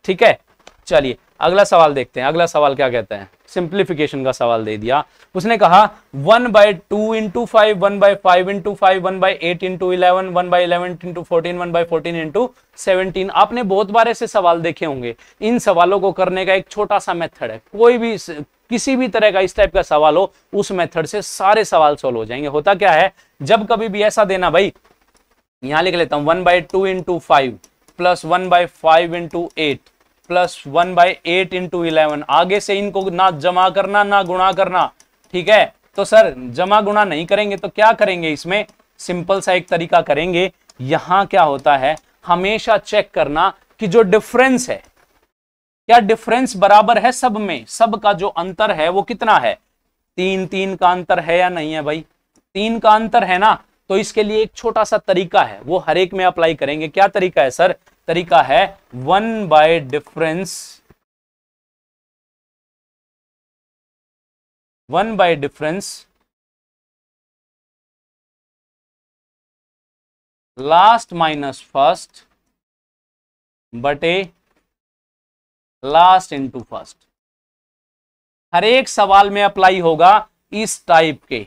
ठीक है। चलिए अगला सवाल देखते हैं। अगला सवाल क्या कहता है? सिंप्लीफिकेशन का सवाल दे दिया। उसने कहा 1/2 into 5, 1/5 into 5, 1/8 into 11, 1/11 into 14, 1/14 into 17। आपने बहुत बार ऐसे सवाल देखे होंगे। इन सवालों को करने का एक छोटा सा मेथड है। कोई भी किसी भी तरह का इस टाइप का सवाल हो, उस मेथड से सारे सवाल सोल्व हो जाएंगे। होता क्या है, जब कभी भी ऐसा देना भाई, यहां लिख लेता हूं 1/2 into 5 plus 1/5 into 8 plus 1/8 into 11। आगे से इनको ना जमा करना ना गुणा करना। ठीक है। तो सर जमा गुणा नहीं करेंगे तो क्या करेंगे? इसमें सिंपल सा एक तरीका करेंगे। यहां क्या होता है, हमेशा चेक करना कि जो डिफरेंस है, क्या डिफरेंस बराबर है सब में? सब का जो अंतर है वो कितना है? 3 का अंतर है या नहीं है भाई? 3 का अंतर है ना। तो इसके लिए एक छोटा सा तरीका है, वो हर एक में अप्लाई करेंगे। क्या तरीका है सर? तरीका है 1 bye difference, 1 bye difference last minus first बटे लास्ट इंटू फर्स्ट। हर एक सवाल में अप्लाई होगा इस टाइप के।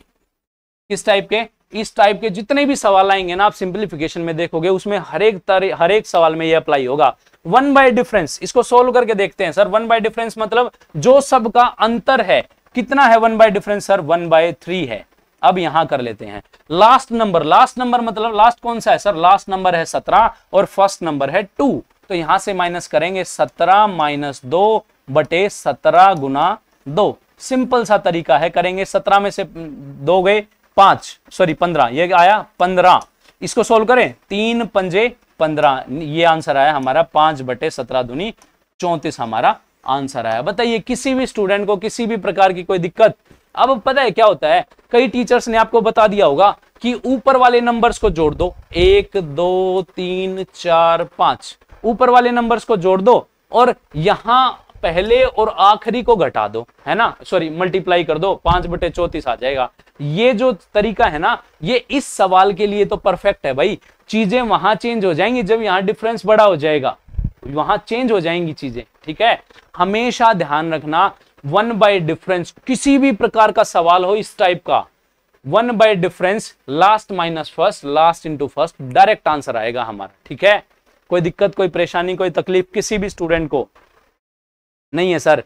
किस टाइप के? इस टाइप के जितने भी सवाल आएंगे ना, आप सिंपलीफिकेशन में देखोगे उसमें हर एक सवाल में ये अप्लाई होगा। 1 बाय डिफरेंस, इसको सोल्व करके देखते हैं सर। 1 बाय डिफरेंस मतलब जो सबका अंतर है, कितना है 1 बाय डिफरेंस सर? 1/3 है। अब यहां कर लेते हैं लास्ट नंबर। लास्ट नंबर मतलब लास्ट कौन सा है सर? लास्ट नंबर है 17 और फर्स्ट नंबर है 2। तो यहां से माइनस करेंगे 17 माइनस 2 बटे 17 गुना 2। सिंपल सा तरीका है, करेंगे। 17 में से 2 गए 5, सॉरी 15, ये आया 15। इसको सोल्व करें, 3 पंजे 15, ये आंसर आया हमारा 5 बटे 17 दूनी 34 हमारा आंसर आया। बताइए किसी भी स्टूडेंट को किसी भी प्रकार की कोई दिक्कत? अब पता है क्या होता है, कई टीचर्स ने आपको बता दिया होगा कि ऊपर वाले नंबर्स को जोड़ दो, 1 2 3 4 5, ऊपर वाले नंबर्स को जोड़ दो और यहां पहले और आखिरी को घटा दो, है ना, सॉरी मल्टीप्लाई कर दो, 5 बटे 34 आ जाएगा। ये जो तरीका है ना, ये इस सवाल के लिए तो परफेक्ट है भाई। चीजें वहां चेंज हो जाएंगी जब यहां डिफरेंस बड़ा हो जाएगा, वहां चेंज हो जाएंगी चीजें। ठीक है, हमेशा ध्यान रखना 1 बाय डिफरेंस, किसी भी प्रकार का सवाल हो इस टाइप का, 1 bye difference last minus first, last into first, direct answer आएगा हमारा। ठीक है, कोई दिक्कत, कोई परेशानी, कोई तकलीफ किसी भी स्टूडेंट को नहीं है सर।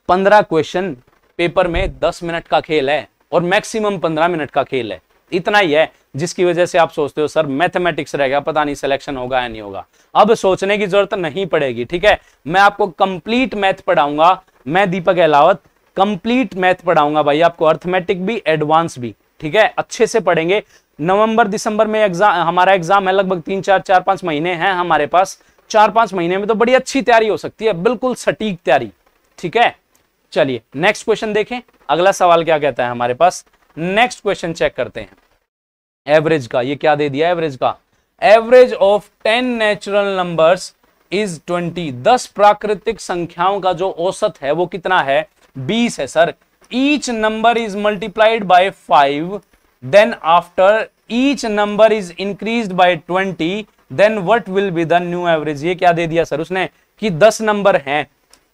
15 क्वेश्चन पेपर में 10 मिनट का खेल है और मैक्सिमम 15 मिनट का खेल है। इतना ही है जिसकी वजह से आप सोचते हो सर मैथमेटिक्स रह गया, पता नहीं सिलेक्शन होगा या नहीं होगा। अब सोचने की जरूरत नहीं पड़ेगी, ठीक है। मैं आपको कंप्लीट मैथ पढ़ाऊंगा, मैं दीपक अहलावत कंप्लीट मैथ पढ़ाऊंगा भाई आपको, अर्थमेटिक भी एडवांस भी, ठीक है। अच्छे से पढ़ेंगे। नवंबर दिसंबर में एग्जाम, हमारा एग्जाम है, लगभग 3-4-5 महीने हैं हमारे पास। 4-5 महीने में तो बड़ी अच्छी तैयारी हो सकती है, बिल्कुल सटीक तैयारी, ठीक है। चलिए नेक्स्ट क्वेश्चन देखें, अगला सवाल क्या कहता है हमारे पास। नेक्स्ट क्वेश्चन चेक करते हैं एवरेज का। ये क्या दे दिया एवरेज का, average of 10 natural numbers is 20। 10 प्राकृतिक संख्याओं का जो औसत है वो कितना है, 20 है sir. Each number is multiplied by 5, then after each number is increased by 20, then what will be the new average. ये क्या दे दिया सर उसने कि 10 नंबर हैं,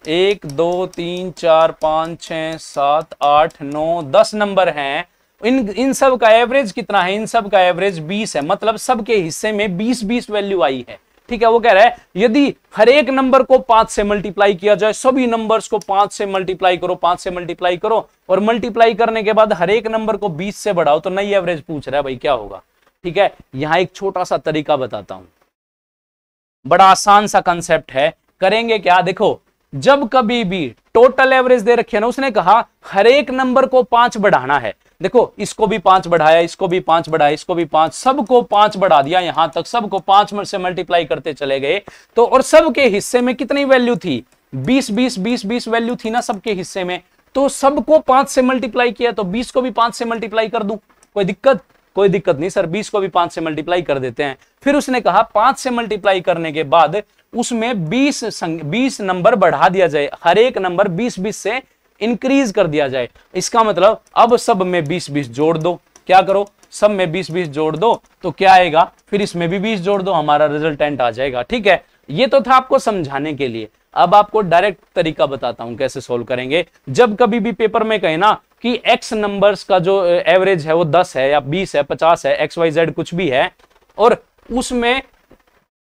1 2 3 4 5 6 7 8 9 10 नंबर हैं। इन सब का एवरेज कितना है, इन सब का एवरेज 20 है, मतलब सबके हिस्से में 20-20 वैल्यू आई है, ठीक है। वो कह रहा है यदि हर एक नंबर को 5 से मल्टीप्लाई किया जाए, सभी नंबर्स को 5 से मल्टीप्लाई करो, 5 से मल्टीप्लाई करो, और मल्टीप्लाई करने के बाद हर एक नंबर को 20 से बढ़ाओ, तो नई एवरेज पूछ रहा है भाई क्या होगा, ठीक है। यहां एक छोटा सा तरीका बताता हूं, बड़ा आसान सा कंसेप्ट है। करेंगे क्या, देखो जब कभी भी टोटल एवरेज दे रखी है ना, उसने कहा हर एक नंबर को 5 बढ़ाना है। देखो इसको भी 5 बढ़ाया, इसको भी 5 बढ़ाया, इसको भी 5, सबको 5 बढ़ा दिया, यहां तक सबको 5 से मल्टीप्लाई करते चले गए। तो और सबके हिस्से में कितनी वैल्यू थी, 20-20-20-20 वैल्यू थी ना सबके हिस्से में। तो सबको 5 से मल्टीप्लाई किया, तो 20 को भी 5 से मल्टीप्लाई कर दूं, कोई दिक्कत? कोई दिक्कत नहीं सर, 20 को भी 5 से मल्टीप्लाई कर देते हैं। फिर उसने कहा 5 से मल्टीप्लाई करने के बाद उसमें 20 नंबर बढ़ा दिया जाए, हर एक नंबर 20-20 से इंक्रीज कर दिया जाए। इसका मतलब अब सब में 20-20 जोड़ दो, क्या करो सब में 20-20 जोड़ दो, तो क्या आएगा, फिर इसमें भी 20 जोड़ दो, हमारा रिजल्टेंट आ जाएगा, ठीक है। ये तो था आपको समझाने के लिए। अब आपको डायरेक्ट तरीका बताता हूं कैसे सोल्व करेंगे। जब कभी भी पेपर में कहे ना कि x नंबर्स का जो एवरेज है वो 10 है या 20 है, 50 है, XYZ कुछ भी है, और उसमें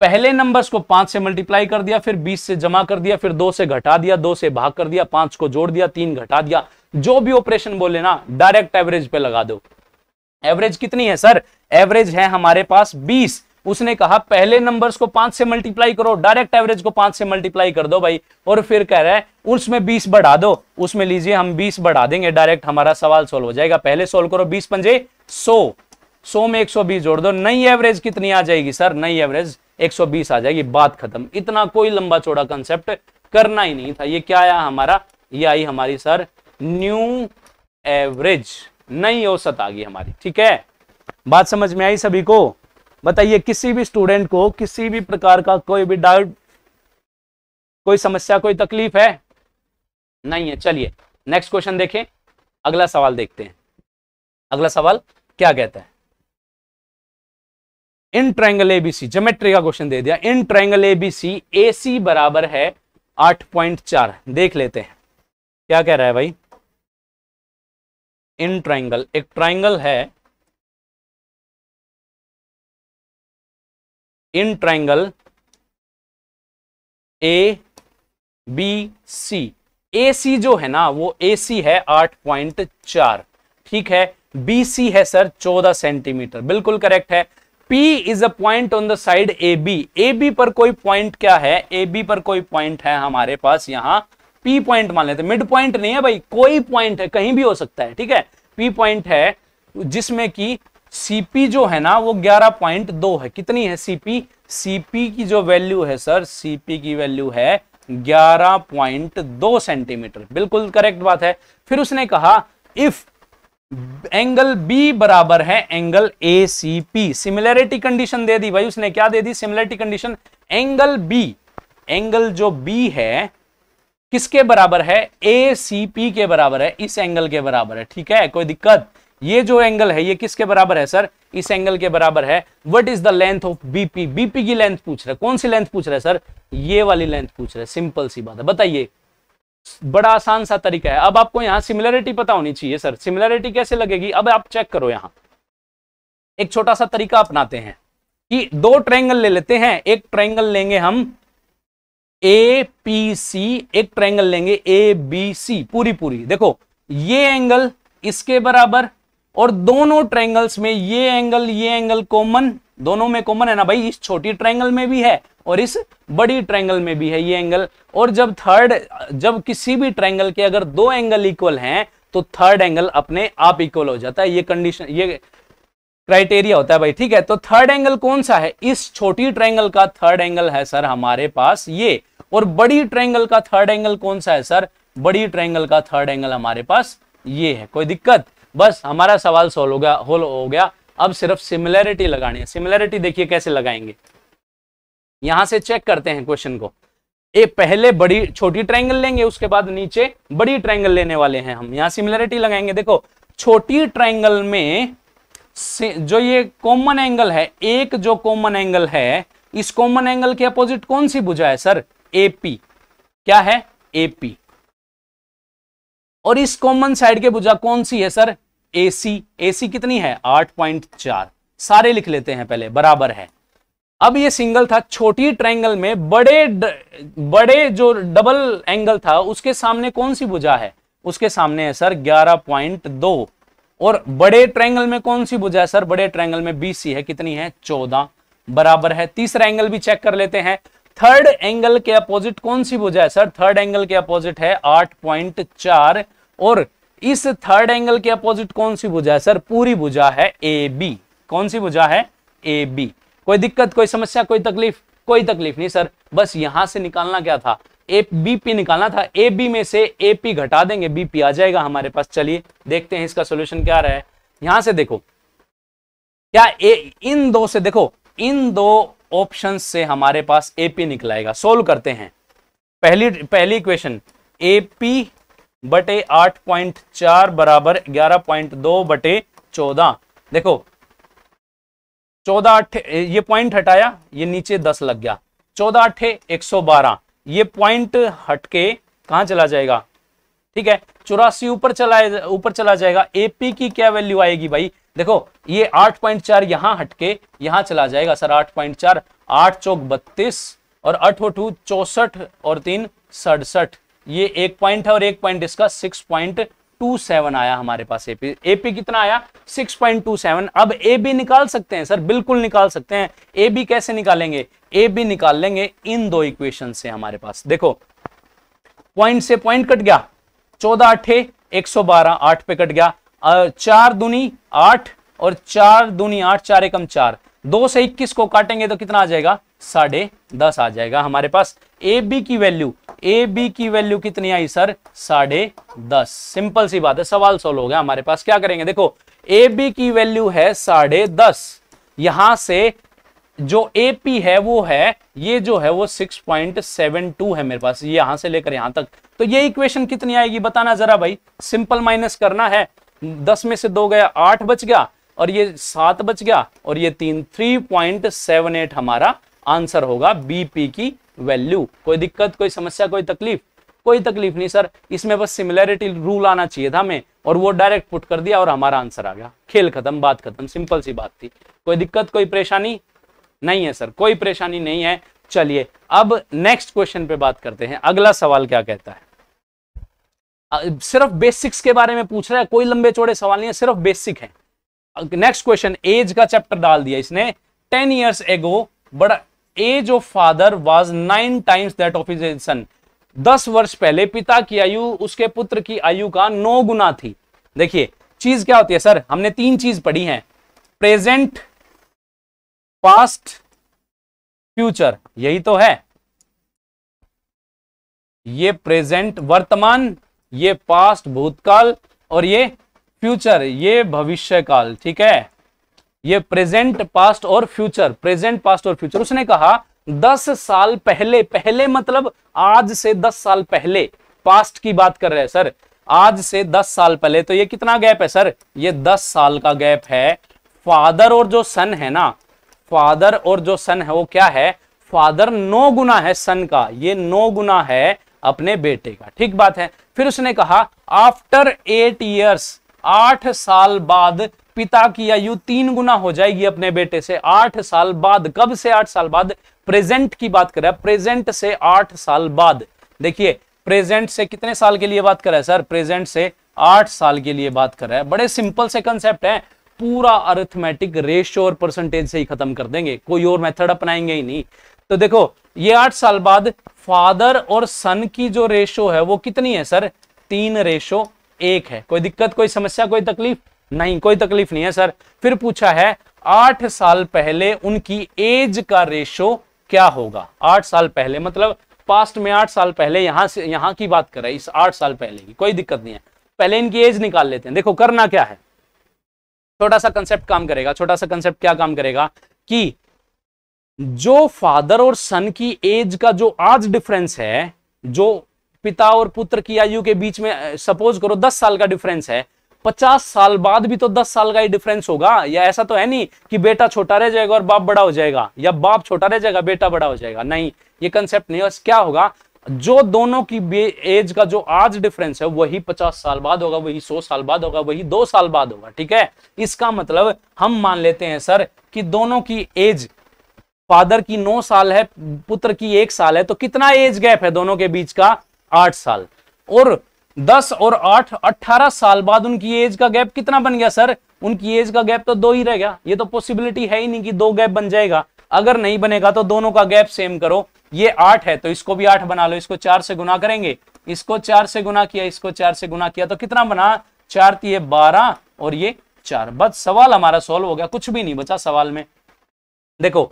पहले नंबर्स को 5 से मल्टीप्लाई कर दिया, फिर 20 से जमा कर दिया, फिर 2 से घटा दिया, 2 से भाग कर दिया, 5 को जोड़ दिया, 3 घटा दिया, जो भी ऑपरेशन बोले ना डायरेक्ट एवरेज पे लगा दो। एवरेज कितनी है सर, एवरेज है हमारे पास 20। उसने कहा पहले नंबर्स को 5 से मल्टीप्लाई करो, डायरेक्ट एवरेज को 5 से मल्टीप्लाई कर दो भाई, और फिर कह रहा है उसमें 20 बढ़ा दो, उसमें लीजिए हम 20 बढ़ा देंगे, डायरेक्ट हमारा सवाल सोल्व हो जाएगा। पहले सोल्व करो, 20 पंजे 100, 100 में 120 जोड़ दो, नई एवरेज कितनी आ जाएगी सर, नई एवरेज 120 आ जाएगी, बात खत्म। इतना कोई लंबा चौड़ा कंसेप्ट करना ही नहीं था। ये क्या आया हमारा, ये आई हमारी सर न्यू एवरेज, नई औसत आ गई हमारी, ठीक है। बात समझ में आई सभी को? बताइए किसी भी स्टूडेंट को किसी भी प्रकार का कोई भी डाउट, कोई समस्या, कोई तकलीफ है? नहीं है। चलिए नेक्स्ट क्वेश्चन देखें, अगला सवाल देखते हैं। अगला सवाल क्या कहता है, इन ट्रायंगल एबीसी, ज्योमेट्री का क्वेश्चन दे दिया। इन ट्रायंगल एबीसी AC बराबर है 8.4। देख लेते हैं क्या कह रहा है भाई। इन ट्रायंगल, एक ट्रायंगल है, इन ट्रायंगल ABC, AC जो है ना वो AC है 8.4, ठीक है। BC है सर 14 सेंटीमीटर, बिल्कुल करेक्ट है। P is a point on the side AB, AB पर कोई पॉइंट क्या है, AB पर कोई पॉइंट है हमारे पास, यहां P पॉइंट मान लेते, मिड पॉइंट नहीं है भाई, कोई पॉइंट है, कहीं भी हो सकता है, ठीक है। P पॉइंट है जिसमें कि CP जो है ना वो 11.2 है। कितनी है CP? CP की जो वैल्यू है सर, CP की वैल्यू है 11.2 सेंटीमीटर, बिल्कुल करेक्ट बात है। फिर उसने कहा इफ एंगल B बराबर है एंगल ACP, सिमिलैरिटी कंडीशन दे दी भाई उसने, क्या दे दी, similarity condition. Angle B, angle जो B है किसके बराबर है, ACP के बराबर है, इस एंगल के बराबर है, ठीक है, कोई दिक्कत? ये जो एंगल है ये किसके बराबर है सर, इस एंगल के बराबर है। What is the length of BP, BP की लेंथ पूछ रहा है, कौन सी लेंथ पूछ रहा है सर, ये वाली लेंथ पूछ रहा है, सिंपल सी बात है। बताइए, बड़ा आसान सा तरीका है। अब आपको यहां सिमिलरिटी पता होनी चाहिए सर, सिमिलरिटी कैसे लगेगी, अब आप चेक करो। यहां एक छोटा सा तरीका अपनाते हैं कि दो ट्रायंगल ले लेते हैं, एक ट्रायंगल लेंगे हम APC, एक ट्रायंगल लेंगे ABC, पूरी पूरी। देखो ये एंगल इसके बराबर और दोनों ट्रायंगल्स में ये एंगल कॉमन, दोनों में कॉमन है ना भाई, इस छोटी ट्रायंगल में भी है और इस बड़ी ट्रायंगल में भी है ये एंगल। और जब किसी भी ट्रायंगल के अगर दो एंगल इक्वल हैं तो थर्ड एंगल अपने आप इक्वल हो जाता है। ये कंडीशन, ये क्राइटेरिया होता है भाई, ठीक है। तो थर्ड एंगल कौन सा है? इस छोटी ट्रायंगल का थर्ड एंगल है सर हमारे पास ये। और बड़ी ट्रायंगल का थर्ड एंगल कौन सा है सर? बड़ी ट्रायंगल का थर्ड एंगल हमारे पास ये है। कोई दिक्कत? बस हमारा सवाल सॉल्व हो गया। अब सिर्फ सिमिलैरिटी लगानी है। सिमिलैरिटी देखिए कैसे लगाएंगे, यहां से चेक करते हैं क्वेश्चन को। पहले छोटी ट्रायंगल लेंगे, उसके बाद नीचे बड़ी ट्रायंगल लेने वाले हैं हम। यहां सिमिलैरिटी लगाएंगे। देखो छोटी ट्रायंगल में जो ये कॉमन एंगल है, एक जो कॉमन एंगल है, इस कॉमन एंगल के अपोजिट कौन सी भुजा है सर? एपी। क्या है? एपी। और इस कॉमन साइड के भुजा कौन सी है सर? एसी। एसी कितनी है? 8.4। सारे लिख लेते हैं पहले, बराबर है। अब ये सिंगल था, छोटी ट्रायंगल में बड़े जो डबल एंगल था उसके सामने कौन सी भुजा है? उसके सामने है सर 11.2। और बड़े ट्रायंगल में कौन सी भुजा है सर? बड़े ट्रायंगल में बीसी है, कितनी है? 14, बराबर है। तीसरा एंगल भी चेक कर लेते हैं। थर्ड एंगल के अपोजिट कौन सी भुजा है सर? थर्ड एंगल के अपोजिट है 8.4। और इस थर्ड एंगल के अपोजिट कौन सी भुजा है सर? पूरी भुजा है ए बी। कौन सी भुजा है? A B. कोई दिक्कत, कोई समस्या, कोई तकलीफ? कोई तकलीफ नहीं सर। बस यहां से निकालना क्या था? बीपी निकालना था। ए बी में से एपी घटा देंगे, बीपी आ जाएगा हमारे पास। चलिए देखते हैं इसका सोल्यूशन क्या रहा है। यहां से देखो, क्या इन दो से देखो, इन दो ऑप्शन से हमारे पास एपी निकलाएगा। सोल्व करते हैं। पहली इक्वेशन, एपी बटे 8.4 बराबर 11.2 बटे 14। देखो 14 ये पॉइंट हटाया, ये नीचे 10 लग गया। 14 8 112, ये पॉइंट हटके कहां चला जाएगा? ठीक है, 84 ऊपर चला जाएगा। एपी की क्या वैल्यू आएगी भाई? देखो ये 8.4 यहां हटके यहां चला जाएगा सर। 8.4, 8 चौक 32 और 8 2 64 और 3 67। ये एक पॉइंट है और एक पॉइंट इसका 6.27 आया हमारे पास। एपी एपी कितना आया? 6.27। अब ए बी निकाल सकते हैं सर, बिल्कुल निकाल सकते हैं। ए बी कैसे निकालेंगे? ए बी निकाल लेंगे इन दो इक्वेशन से। हमारे पास देखो पॉइंट से पॉइंट कट गया, 14 8 112, 8 पे कट गया। 4 दूनी 8 और 4 दूनी 8, 4 एकम 4। 2 से 21 को काटेंगे तो कितना आ जाएगा? 10.5 आ जाएगा हमारे पास। ए बी की वैल्यू कितनी आई सर? 10.5। सिंपल सी बात है, सवाल सोल्व हो गया हमारे पास। क्या करेंगे? देखो ए बी की वैल्यू है 10.5। यहां से जो एपी है वो है, ये जो है वो 6.72 है मेरे पास, यहां से लेकर यहां तक। तो ये इक्वेशन कितनी आएगी बताना जरा भाई। सिंपल माइनस करना है। 10 में से 2 गया, 8 बच गया और ये 7 बच गया और ये 3.78 हमारा आंसर होगा बीपी की वैल्यू। कोई दिक्कत, कोई समस्या, कोई तकलीफ? कोई तकलीफ नहीं सर। इसमें बस सिमिलैरिटी रूल आना चाहिए था हमें, और वो डायरेक्ट पुट कर दिया और हमारा आंसर आ गया। खेल खत्म, बात खत्म, सिंपल सी बात थी। कोई दिक्कत, कोई परेशानी नहीं है सर, कोई परेशानी नहीं है। चलिए अब नेक्स्ट क्वेश्चन पे बात करते हैं। अगला सवाल क्या कहता है? सिर्फ बेसिक्स के बारे में पूछ रहा है, कोई लंबे चौड़े सवाल नहीं है, सिर्फ बेसिक है। नेक्स्ट क्वेश्चन, एज का चैप्टर डाल दिया इसने। 10 years ago बड़ा age of father was 9 times that of his son. 10 वर्ष पहले पिता की आयु उसके पुत्र की आयु का 9 गुना थी। देखिए चीज क्या होती है सर, हमने 3 चीज पढ़ी हैं, प्रेजेंट, पास्ट, फ्यूचर। यही तो है, ये प्रेजेंट वर्तमान, ये पास्ट भूतकाल और ये फ्यूचर ये भविष्य काल। ठीक है, ये प्रेजेंट, पास्ट और फ्यूचर, प्रेजेंट, पास्ट और फ्यूचर। उसने कहा 10 साल पहले, पहले मतलब आज से 10 साल पहले, पास्ट की बात कर रहे हैं सर, आज से 10 साल पहले। तो ये कितना गैप है सर? ये 10 साल का गैप है। फादर और जो सन है ना, फादर और जो सन है वो क्या है? फादर 9 गुना है सन का, ये 9 गुना है अपने बेटे का। ठीक बात है। फिर उसने कहा आफ्टर 8 years, 8 साल बाद पिता की आयु 3 गुना हो जाएगी अपने बेटे से। 8 साल बाद, कब से 8 साल बाद? प्रेजेंट की बात कर रहा है, प्रेजेंट से 8 साल बाद। देखिए प्रेजेंट से कितने साल के लिए बात कर रहा है सर? प्रेजेंट से 8 साल के लिए बात कर रहा है। बड़े सिंपल से कंसेप्ट है, पूरा अरिथमेटिक रेशियो और परसेंटेज से ही खत्म कर देंगे, कोई और मेथड अपनाएंगे ही नहीं। तो देखो ये 8 साल बाद फादर और सन की जो रेशो है वो कितनी है सर, 3:1 है। कोई दिक्कत, कोई समस्या, कोई तकलीफ नहीं? कोई तकलीफ नहीं है सर। फिर पूछा है 8 साल पहले उनकी एज का रेशो क्या होगा। 8 साल पहले मतलब पास्ट में 8 साल पहले, यहां से यहां की बात कर रहे हैं, इस 8 साल पहले की। कोई दिक्कत नहीं है, पहले इनकी एज निकाल लेते हैं। देखो करना क्या है, छोटा सा कंसेप्ट काम करेगा। छोटा सा कंसेप्ट क्या काम करेगा कि जो फादर और सन की एज का जो आज डिफरेंस है, जो पिता और पुत्र की आयु के बीच में सपोज करो 10 साल का डिफरेंस है, 50 साल बाद भी तो 10 साल का ही डिफरेंस होगा। या ऐसा तो है नहीं कि बेटा छोटा रह जाएगा और बाप बड़ा हो जाएगा, या बाप छोटा रह जाएगा बेटा बड़ा हो जाएगा। नहीं, ये कंसेप्ट नहीं है। क्या होगा, जो दोनों की एज का जो आज डिफरेंस है वही 50 साल बाद होगा, वही 100 साल बाद होगा, वही 2 साल बाद होगा। ठीक है, इसका मतलब हम मान लेते हैं सर कि दोनों की एज, फादर की 9 साल है, पुत्र की 1 साल है, तो कितना एज गैप है दोनों के बीच का, 8 साल। और 10 और 8 18 साल बाद उनकी एज का गैप कितना बन गया सर, उनकी एज का गैप तो 2 ही रह गया। ये तो पॉसिबिलिटी है ही नहीं कि 2 गैप बन जाएगा। अगर नहीं बनेगा तो दोनों का गैप सेम करो। ये 8 है तो इसको भी 8 बना लो, इसको 4 से गुना करेंगे, इसको 4 से गुना किया, इसको 4 से गुना किया, तो कितना बना, 4 3 12 और ये 4। बस सवाल हमारा सॉल्व हो गया, कुछ भी नहीं बचा सवाल में। देखो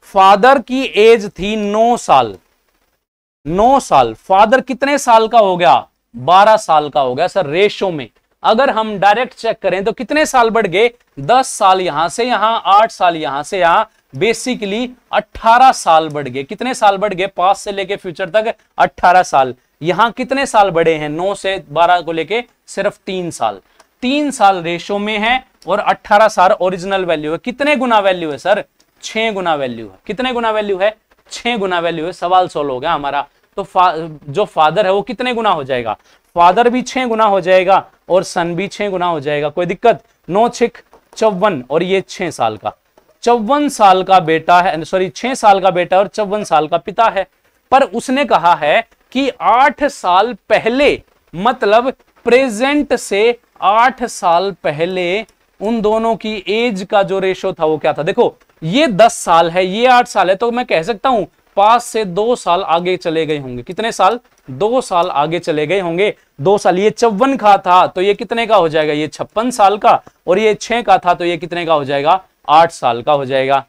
फादर की एज थी 9 साल, 9 साल, फादर कितने साल का हो गया, 12 साल का हो गया सर रेशो में। अगर हम डायरेक्ट चेक करें तो कितने साल बढ़ गए, 10 साल यहां से यहां, 8 साल यहां से यहां, बेसिकली 18 साल बढ़ गए। कितने साल बढ़ गए, पास्ट से लेके फ्यूचर तक 18 साल। यहां कितने साल बढ़े हैं, 9 से 12 को लेके सिर्फ 3 साल। 3 साल रेशो में है और 18 साल ओरिजिनल वैल्यू है। कितने गुना वैल्यू है सर, 6 गुना वैल्यू है। कितने गुना वैल्यू है, 6 गुना वैल्यू है। सवाल सोल्व हो गया हमारा। तो जो फादर है वो कितने गुना हो जाएगा, फादर भी 6 गुना हो जाएगा और सन भी 6 गुना हो जाएगा। कोई दिक्कत, 9 6 54 और ये 6 साल का, 54 साल का बेटा है, सॉरी 6 साल का बेटा और 54 साल का पिता है। पर उसने कहा है कि 8 साल पहले, मतलब प्रेजेंट से 8 साल पहले उन दोनों की एज का जो रेशो था वो क्या था। देखो ये 10 साल है, ये 8 साल है, तो मैं कह सकता हूं 5 से 2 साल आगे चले गए होंगे। कितने साल, 2 साल आगे चले गए होंगे। 2 साल, ये 54 का था तो ये कितने का हो जाएगा, ये 56 साल का, और ये 6 का था तो ये कितने का हो जाएगा, 8 साल का हो जाएगा।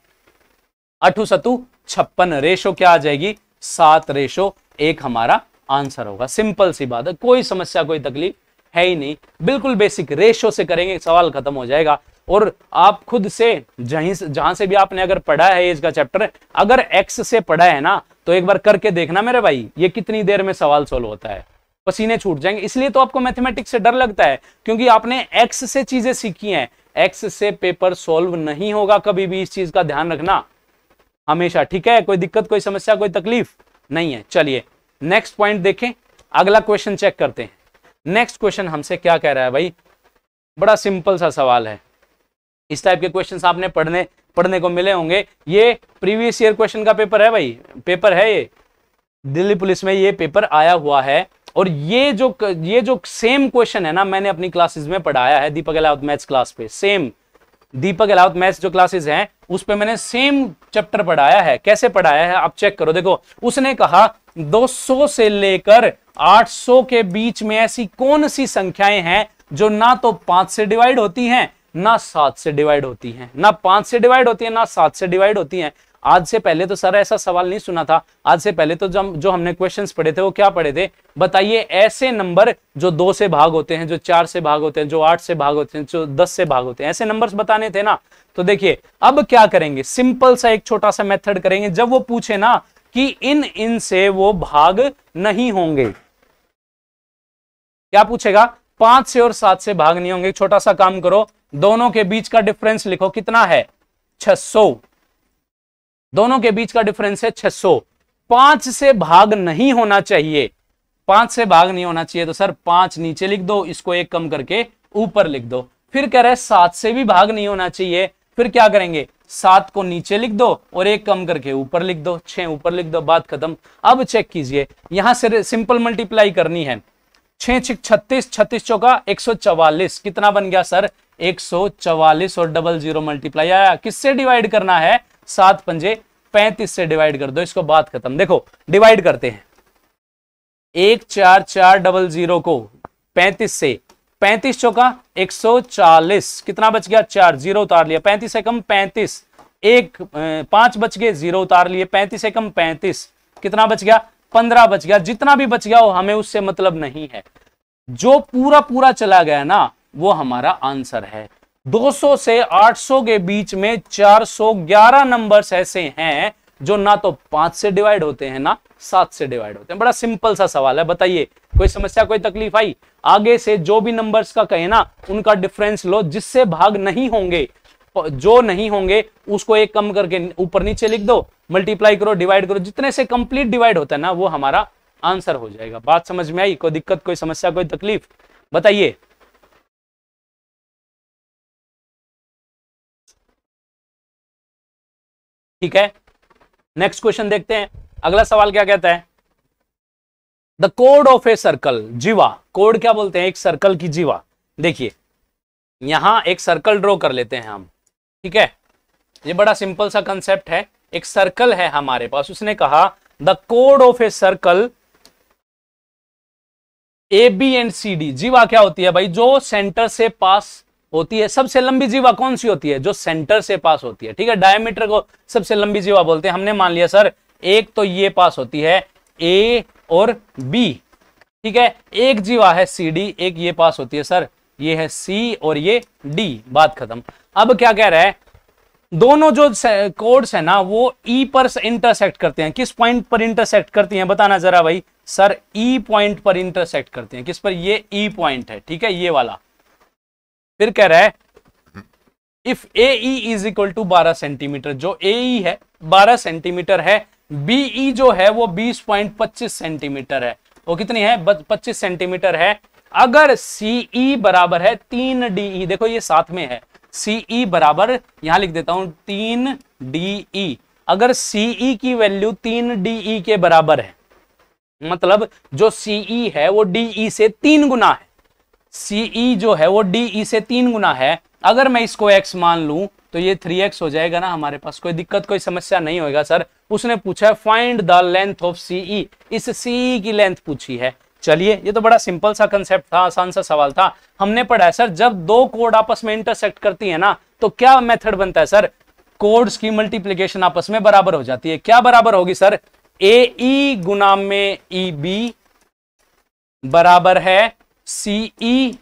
8 7 56, रेशो क्या आ जाएगी, 7:1 हमारा आंसर होगा। सिंपल सी बात है, कोई समस्या कोई तकलीफ है ही नहीं, बिल्कुल बेसिक रेशो से करेंगे सवाल खत्म हो जाएगा। और आप खुद से जहां से भी आपने अगर पढ़ा है एज का चैप्टर, अगर एक्स से पढ़ा है ना तो एक बार करके देखना मेरे भाई, ये कितनी देर में सवाल सोल्व होता है, पसीने छूट जाएंगे। इसलिए तो आपको मैथमेटिक्स से डर लगता है, क्योंकि आपने एक्स से चीजें सीखी हैं। एक्स से पेपर सोल्व नहीं होगा कभी भी, इस चीज का ध्यान रखना हमेशा, ठीक है। कोई दिक्कत कोई समस्या कोई तकलीफ नहीं है। चलिए नेक्स्ट पॉइंट देखें, अगला क्वेश्चन चेक करते हैं। नेक्स्ट क्वेश्चन हमसे क्या कह रहा है भाई, बड़ा सिंपल सा सवाल है। इस टाइप के क्वेश्चंस आपने पढ़ने को मिले होंगे। ये प्रीवियस ईयर क्वेश्चन का पेपर है भाई, पेपर है ये, दिल्ली पुलिस में ये पेपर आया हुआ है। और ये जो सेम क्वेश्चन है ना, मैंने अपनी क्लासेस में पढ़ाया है, दीपक अलाउद मैथ्स क्लास पे, सेम दीपक अलाउद मैथ्स जो क्लासेस हैं उस पे मैंने सेम चैप्टर पढ़ाया है। कैसे पढ़ाया है आप चेक करो। देखो उसने कहा 200 से लेकर 800 के बीच में ऐसी कौन सी संख्याएं हैं जो ना तो 5 से डिवाइड होती हैं ना 7 से डिवाइड होती हैं, ना 5 से डिवाइड होती है ना 7 से डिवाइड होती हैं। आज से पहले तो सर ऐसा सवाल नहीं सुना था। आज से पहले तो जो हमने क्वेश्चंस पढ़े थे वो क्या पढ़े थे, बताइए। ऐसे नंबर जो 2 से भाग होते हैं, जो 4 से भाग होते हैं, जो 8 से भाग होते हैं, जो 10 से भाग होते हैं, ऐसे नंबर्स बताने थे ना। तो देखिए अब क्या करेंगे, सिंपल सा एक छोटा सा मेथड करेंगे। जब वो पूछे ना कि इन से वो भाग नहीं होंगे, क्या पूछेगा, 5 से और 7 से भाग नहीं होंगे। छोटा सा काम करो, दोनों के बीच का डिफरेंस लिखो, कितना है 600। दोनों के बीच का डिफरेंस है 600। 5 से भाग नहीं होना चाहिए, 5 से भाग नहीं होना चाहिए तो सर 5 नीचे लिख दो, इसको 1 कम करके ऊपर लिख दो। फिर कह रहे 7 से भी भाग नहीं होना चाहिए, फिर क्या करेंगे, 7 को नीचे लिख दो और 1 कम करके ऊपर लिख दो, 6 ऊपर लिख दो, बात खत्म। अब चेक कीजिए, यहां से सिंपल मल्टीप्लाई करनी है। 6 6 36, 36 चौका 144, कितना बन गया सर 144 और डबल जीरो मल्टीप्लाई आया। किससे डिवाइड करना है 7 पंजे 35 से डिवाइड कर दो, इसको बात खत्म। देखो डिवाइड करते हैं 1 4 4 डबल जीरो को 35 से, 35 चौका 140, कितना बच गया 4, जीरो उतार लिया, 35 से कम 35, 5 बच गए, जीरो उतार लिए, 35 से कम 35, कितना बच गया 15 बच गया। जितना भी बच गया वो हमें उससे मतलब नहीं है, जो पूरा पूरा चला गया ना वो हमारा आंसर है। 200 से 800 के बीच में 411 नंबर्स ऐसे हैं जो ना तो 5 से डिवाइड होते हैं ना 7 से डिवाइड होते हैं। बड़ा सिंपल सा सवाल है, बताइए कोई समस्या कोई तकलीफ आई? आगे से जो भी नंबर्स का कहे ना उनका डिफरेंस लो, जिससे भाग नहीं होंगे, जो नहीं होंगे उसको एक कम करके ऊपर नीचे लिख दो, मल्टीप्लाई करो, डिवाइड करो, जितने से कंप्लीट डिवाइड होता है ना वो हमारा आंसर हो जाएगा। बात समझ में आई? कोई दिक्कत कोई समस्या कोई तकलीफ बताइए। ठीक है, नेक्स्ट क्वेश्चन देखते हैं। अगला सवाल क्या कहता है? द कोड ऑफ ए सर्कल, जीवा। कोड क्या बोलते हैं? एक सर्कल की जीवा। देखिए यहां एक सर्कल ड्रॉ कर लेते हैं हम, ठीक है। ये बड़ा सिंपल सा कंसेप्ट है। एक सर्कल है हमारे पास, उसने कहा द कोड of a circle A B and C D. जीवा क्या होती है भाई? जो सेंटर से पास होती है। सबसे लंबी जीवा कौन सी होती है? जो सेंटर से पास होती है, ठीक है। डायमीटर को सबसे लंबी जीवा बोलते हैं। हमने मान लिया सर एक तो ये पास होती है ए और बी, ठीक है। एक जीवा है सी डी, एक ये पास होती है सर, ये है सी और ये डी, बात खत्म। अब क्या कह रहा है? दोनों जो कोड्स है ना वो ई पर इंटरसेक्ट करते हैं। किस पॉइंट पर इंटरसेक्ट करती हैं बताना जरा भाई। सर ई पॉइंट पर इंटरसेक्ट करते हैं। किस पर? ये ई पॉइंट है, ठीक है, ये वाला। फिर कह रहा है if A E is equal to 12 centimetre, जो ए ई है 12 सेंटीमीटर है, बी ई जो है वो 20.25 सेंटीमीटर है। वो कितनी है? 25 सेंटीमीटर है। अगर सी ई बराबर है 3 डी ई, देखो ये साथ में है, सी ई बराबर, यहां लिख देता हूं 3 डी ई। अगर सी ई की वैल्यू 3 डी ई के बराबर है, मतलब जो सी ई है वो डी ई से 3 गुना है। सी ई जो है वो डी ई से 3 गुना है। अगर मैं इसको x मान लूं तो ये 3x हो जाएगा ना हमारे पास। कोई दिक्कत कोई समस्या नहीं होगा सर। उसने पूछा है फाइंड द लेंथ ऑफ सी ई, इस सी ई की लेंथ पूछी है। चलिए ये तो बड़ा सिंपल सा कंसेप्ट था, आसान सा सवाल था। हमने पढ़ा है सर जब दो कोड आपस में इंटरसेक्ट करती है ना तो क्या मेथड बनता है सर? कोड्स की मल्टीप्लीकेशन आपस में बराबर हो जाती है। क्या बराबर होगी सर? ए ई गुना में ई बी बराबर है सी ई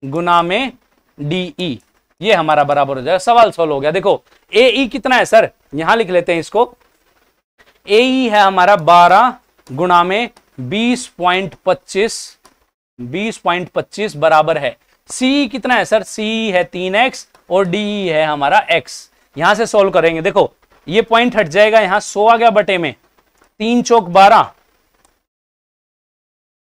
गुना में डी ई। ये हमारा बराबर हो जाएगा। सवाल सॉल्व हो गया। देखो ए ई कितना है सर? यहां लिख लेते हैं इसको। ए ई है हमारा 12 गुना में 20.25 बराबर है सी कितना है सर? सी है 3x और डी है हमारा x। यहां से सॉल्व करेंगे। देखो ये पॉइंट हट जाएगा, यहां 100 आ गया बटे में 3 चौक 12,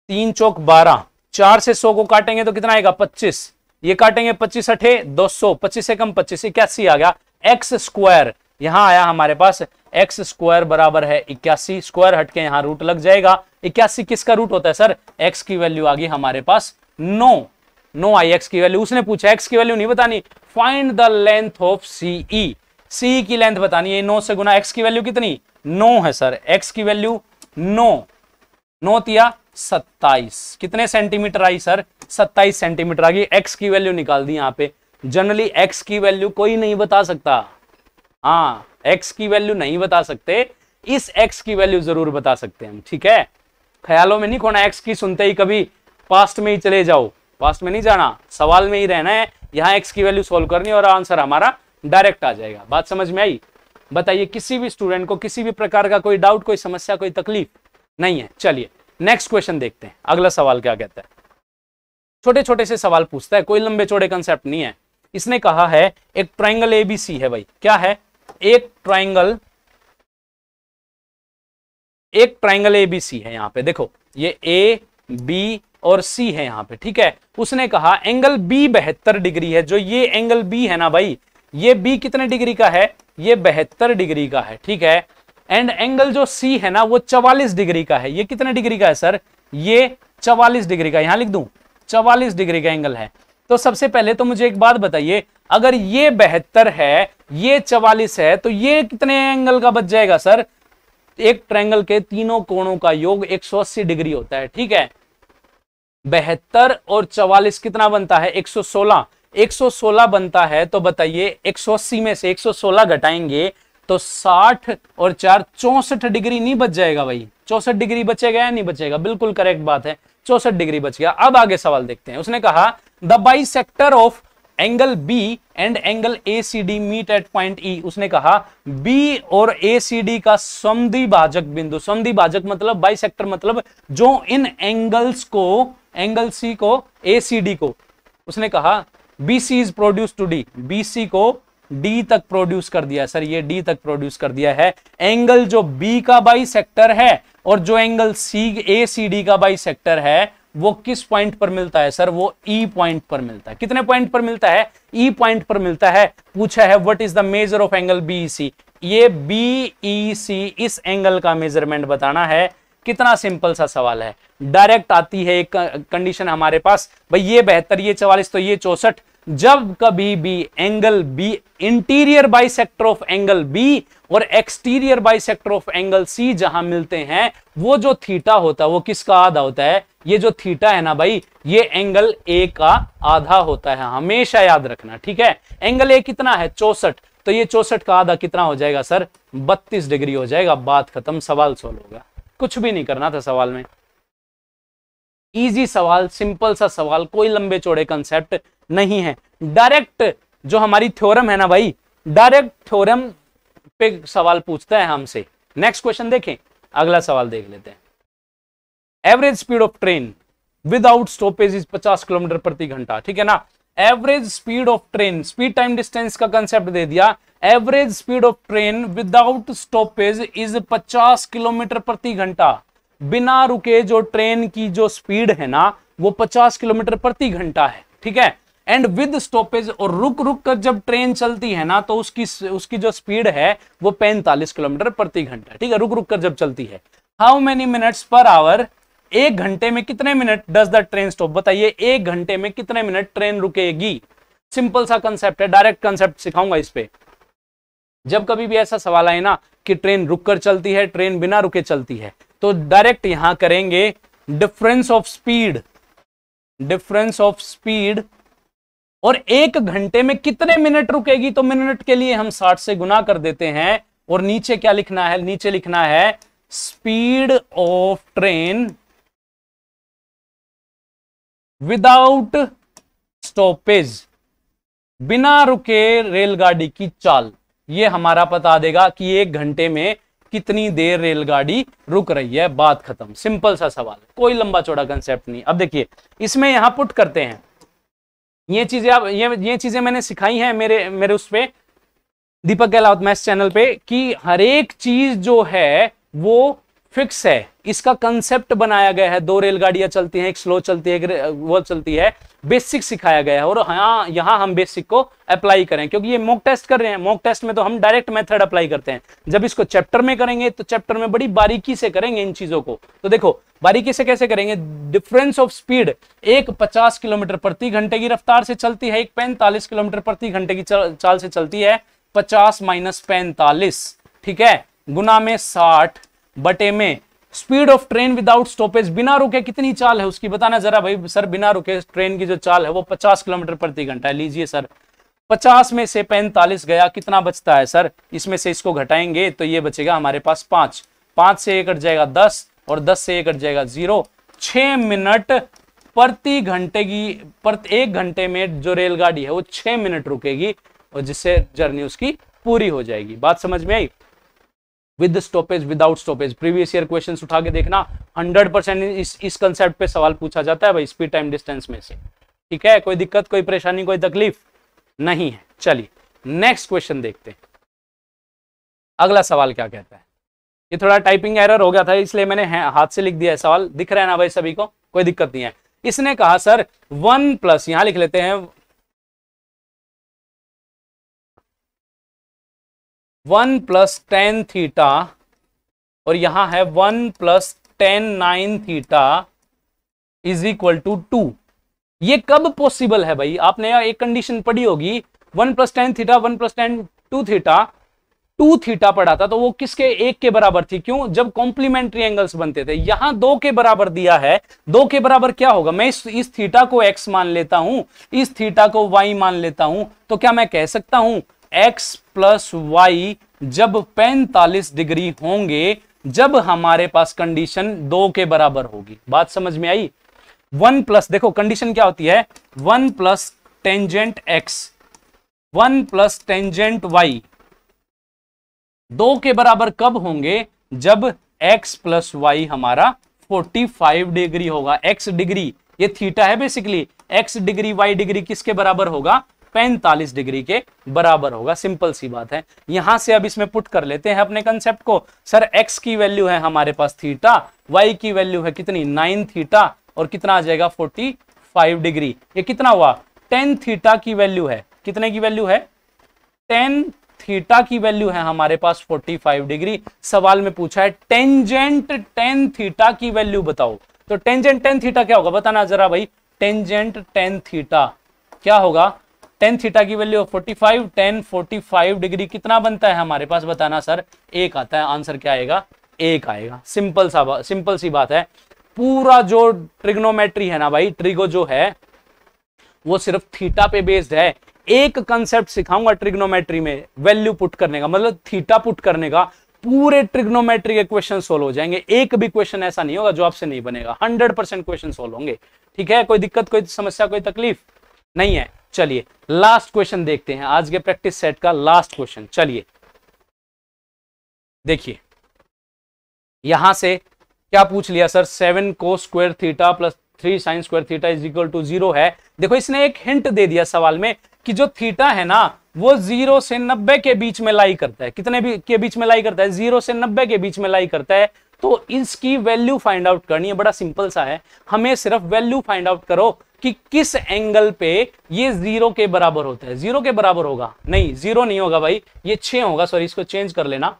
3 चौक 12, 4 से 100 को काटेंगे तो कितना आएगा? 25। ये काटेंगे 25 अठे 200, 25 से कम 25, 81 आ गया। एक्स स्क्वायर यहां आया हमारे पास, एक्स स्क्वायर बराबर है 81। स्क्वायर हट के यहां रूट लग जाएगा। 81 किसका रूट होता है सर? एक्स की वैल्यू आ गई हमारे पास 9 आई एक्स की वैल्यू। उसने पूछा एक्स की वैल्यू नहीं बतानी, फाइंड द लेंथ ऑफ सी ई। सी की लेंथ बतानी है। 9 से गुना एक्स की वैल्यू कितनी? 9 है सर। एक्स की वैल्यू 9 तिया 27, कितने सेंटीमीटर आई सर? 27 सेंटीमीटर आ गई। एक्स की वैल्यू निकाल दी यहां पे। जनरली एक्स की वैल्यू कोई नहीं बता सकता। हाँ एक्स की वैल्यू नहीं बता सकते, इस एक्स की वैल्यू जरूर बता सकते हैं हम, ठीक है। ख्यालों में नहीं खोना, एक्स की सुनते ही कभी पास्ट में ही चले जाओ, पास्ट में नहीं जाना, सवाल में ही रहना है। यहां एक्स की वैल्यू सोल्व करनी और आंसर हमारा डायरेक्ट आ जाएगा। बात समझ में आई? बताइए किसी भी स्टूडेंट को किसी भी प्रकार का कोई डाउट, कोई समस्या, कोई तकलीफ नहीं है? चलिए नेक्स्ट क्वेश्चन देखते हैं। अगला सवाल क्या कहता है? छोटे छोटे से सवाल पूछता है, कोई लंबे चौड़े कंसेप्ट नहीं है। इसने कहा है एक ट्राइंगल एबीसी है भाई। क्या है? एक ट्राइंगल एबीसी है। यहां पे देखो ये ए बी और सी है यहां पे, ठीक है। उसने कहा एंगल बी 72 डिग्री है। जो ये एंगल बी है ना भाई, ये बी कितने डिग्री का है? ये 72 डिग्री का है, ठीक है। एंड एंगल जो सी है ना वो 44 डिग्री का है। ये कितने डिग्री का है सर? ये 44 डिग्री का, यहां लिख दूं 44 डिग्री का एंगल है। तो सबसे पहले तो मुझे एक बात बताइए, अगर ये 72 है, ये 44 है, तो ये कितने एंगल का बच जाएगा सर? एक ट्रायंगल के तीनों कोणों का योग 180 डिग्री होता है, ठीक है। 72 और 44 कितना बनता है? 116। 116 बनता है, तो बताइए 180 में से 116 घटाएंगे तो 60 और 4 64 डिग्री नहीं बच जाएगा भाई? 64 डिग्री बचेगा या नहीं बचेगा? बिल्कुल करेक्ट बात है, 64 डिग्री बच गया। अब आगे सवाल देखते हैं। उसने कहा the bisector of angle B and angle ACD meet at point E। उसने कहा बी और ACD का समद्विभाजक बिंदु, समद्विभाजक मतलब बाइसेक्टर मतलब जो इन एंगल्स को, एंगल C को ACD को, उसने कहा BC is produce to D, BC को D तक प्रोड्यूस कर दिया सर, ये D तक प्रोड्यूस कर दिया है। एंगल जो B का बाइसेक्टर है और जो एंगल ACD का बाइसेक्टर है वो किस पॉइंट पर मिलता है सर? वो E पॉइंट पर मिलता है। कितने पॉइंट पर मिलता है? E पॉइंट पर मिलता है। पूछा है what is the measure of angle BEC, ये BEC इस एंगल का मेजरमेंट बताना है। कितना सिंपल सा सवाल है, डायरेक्ट आती है एक कंडीशन हमारे पास, भाई ये 72, ये 44, तो ये 64। जब कभी भी angle B, interior bisector of angle B और exterior bisector of angle C जहां मिलते हैं, वो जो थीटा होता है वो किसका आधा होता है? ये जो थीटा है ना भाई, ये एंगल ए का आधा होता है, हमेशा याद रखना, ठीक है। एंगल ए कितना है? 64, तो ये 64 का आधा कितना हो जाएगा सर? 32 डिग्री हो जाएगा। बात खत्म, सवाल सोल्व होगा। कुछ भी नहीं करना था सवाल में, इजी सवाल, सिंपल सा सवाल, कोई लंबे चौड़े कंसेप्ट नहीं है। डायरेक्ट जो हमारी थ्योरम है ना भाई, डायरेक्ट थ्योरम पे सवाल पूछता है हमसे। नेक्स्ट क्वेश्चन देखें, अगला सवाल देख लेते हैं। Average speed of train without stoppage is 50 kilometre प्रति घंटा, ठीक है ना। Average speed of train, speed time distance का कंसेप्ट दे दिया। Average speed of train without stoppage is 50 kilometre प्रति घंटा। बिना रुके जो ट्रेन की जो स्पीड है ना वो 50 किलोमीटर प्रति घंटा है, ठीक है। एंड विद स्टॉपेज, और रुक रुक कर जब ट्रेन चलती है ना तो उसकी जो स्पीड है वो 45 किलोमीटर प्रति घंटा, ठीक है, रुक रुक कर जब चलती है। How many minutes per hour, एक घंटे में कितने minute does the train stop? बताइए एक घंटे में कितने मिनट ट्रेन रुकेगी। सिंपल सा कंसेप्ट है, डायरेक्ट कंसेप्ट सिखाऊंगा इस पे। जब कभी भी ऐसा सवाल आए ना कि ट्रेन रुक कर चलती है, ट्रेन बिना रुके चलती है, तो डायरेक्ट यहां करेंगे difference of speed, difference of speed, और एक घंटे में कितने मिनट रुकेगी, तो मिनट के लिए हम 60 से गुना कर देते हैं। और नीचे क्या लिखना है? नीचे लिखना है speed of train without stoppage, बिना रुके रेलगाड़ी की चाल। ये हमारा बता देगा कि एक घंटे में कितनी देर रेलगाड़ी रुक रही है। बात खत्म, सिंपल सा सवाल, कोई लंबा चौड़ा कंसेप्ट नहीं। अब देखिए इसमें यहां पुट करते हैं ये चीजें, आप ये चीजें मैंने सिखाई हैं मेरे उस पे दीपक गहलावत मैथ्स चैनल पे, कि हर एक चीज जो है वो फिक्स है। इसका कंसेप्ट बनाया गया है, 2 रेलगाड़ियां चलती हैं, एक स्लो चलती है, एक वो चलती है, बेसिक सिखाया गया है। और हाँ, यहां हम बेसिक को अप्लाई करें, क्योंकि ये मॉक टेस्ट कर रहे हैं। मॉक टेस्ट में तो हम डायरेक्ट मेथड अप्लाई करते हैं, जब इसको चैप्टर में करेंगे तो चैप्टर में बड़ी बारीकी से करेंगे इन चीजों को। तो देखो बारीकी से कैसे करेंगे। डिफरेंस ऑफ स्पीड, एक 50 किलोमीटर प्रति घंटे की रफ्तार से चलती है, एक 45 किलोमीटर प्रति घंटे की चाल से चलती है। 50 माइनस 45, ठीक है, गुना में 60 बटे में speed of train without stoppage, बिना रुके कितनी चाल है उसकी बताना जरा भाई। सर बिना रुके ट्रेन की जो चाल है वो 50 किलोमीटर प्रति घंटा है। लीजिए सर, 50 में से 45 गया, कितना बचता है सर? इसमें से इसको घटाएंगे तो ये बचेगा हमारे पास 5, 5 से 1 कट जाएगा 10, और 10 से 1 कट जाएगा 0। 6 मिनट प्रति घंटे की, एक घंटे में जो रेलगाड़ी है वो 6 मिनट रुकेगी, और जिससे जर्नी उसकी पूरी हो जाएगी। बात समझ में आई? With stoppage, without stoppage, previous year questions उठा के देखना, 100% इस कंसेप्ट पे सवाल पूछा जाता है भाई, स्पीड टाइम डिस्टेंस में से, ठीक है। कोई दिक्कत, कोई परेशानी, कोई तकलीफ नहीं है। चलिए नेक्स्ट क्वेश्चन देखते हैं, अगला सवाल क्या कहता है। ये थोड़ा टाइपिंग एरर हो गया था इसलिए मैंने हाथ से लिख दिया है। सवाल दिख रहा है ना भाई सभी को? कोई दिक्कत नहीं है। इसने कहा सर 1 प्लस, यहां लिख लेते हैं 1 प्लस टेन थीटा, और यहां है 1 plus ten 9 theta is equal to 2। ये कब पॉसिबल है भाई? आपने एक कंडीशन पढ़ी होगी, 1 + tan theta 1 + tan 2 theta 2 theta पढ़ा था, तो वो किसके एक के बराबर थी? क्यों? जब कॉम्प्लीमेंट्री एंगल्स बनते थे। यहां 2 के बराबर दिया है, 2 के बराबर क्या होगा? मैं इस थीटा को x मान लेता हूं, इस थीटा को y मान लेता हूं, तो क्या मैं कह सकता हूं x + y जब 45 डिग्री होंगे, जब हमारे पास कंडीशन 2 के बराबर होगी। बात समझ में आई? 1 देखो कंडीशन क्या होती है, 1 + टेंजेंट x 1 + टेंजेंट y 2 के बराबर कब होंगे? जब x + y हमारा 45 डिग्री होगा। x डिग्री, ये थीटा है basically, x degree y degree किसके बराबर होगा? 45 डिग्री के बराबर होगा। सिंपल सी बात है। यहां से अब इसमें पुट कर लेते हैं अपने कंसेप्ट को। सर x की वैल्यू है हमारे पास थीटा, y की वैल्यू है कितनी? 9 थीटा, और कितना आ जाएगा? 45 डिग्री। ये कितना हुआ? 10 थीटा की वैल्यू है। कितने की वैल्यू है? 10 थीटा की वैल्यू है हमारे पास 45 डिग्री। सवाल में पूछा है टेंजेंट 10 थीटा की वैल्यू बताओ। तो टेंजेंट 10 थीटा क्या होगा बताना जरा भाई। टेंजेंट 10 थीटा क्या होगा? 10 थीटा की वैल्यू 45, 10 45 डिग्री कितना बनता है हमारे पास? बताना सर। 1 आता है। आंसर क्या आएगा? 1 आएगा। सिंपल सी बात है। पूरा जो ट्रिग्नोमेट्री है ना भाई, ट्रिगो जो है वो सिर्फ थीटा पे बेस्ड है। एक कंसेप्ट सिखाऊंगा ट्रिग्नोमेट्री में, वैल्यू पुट करने का, मतलब थीटा पुट करने का। पूरे ट्रिग्नोमेट्री के क्वेश्चन सोल्व हो जाएंगे। एक भी क्वेश्चन ऐसा नहीं होगा जो आपसे नहीं बनेगा। 100% क्वेश्चन सोल्व होंगे। ठीक है? कोई दिक्कत, कोई समस्या, कोई तकलीफ नहीं है। चलिए लास्ट क्वेश्चन देखते हैं, आज के प्रैक्टिस सेट का लास्ट क्वेश्चन। चलिए देखिए, यहां से क्या पूछ लिया sir? 7 cos² theta + 3 sin² theta = 0 है। देखो इसने एक हिंट दे दिया सवाल में कि जो थीटा है ना वो 0 से 90 के बीच में लाई करता है। कितने भी के बीच में लाई करता है? 0 से 90 के बीच में लाई करता है। तो इसकी वैल्यू फाइंड आउट करनी है। बड़ा सिंपल सा है, हमें सिर्फ वैल्यू फाइंड आउट करो कि किस एंगल पे ये 0 के बराबर होता है। 0 के बराबर होगा? नहीं, 0 नहीं होगा भाई, ये 6 होगा। सॉरी, इसको चेंज कर लेना,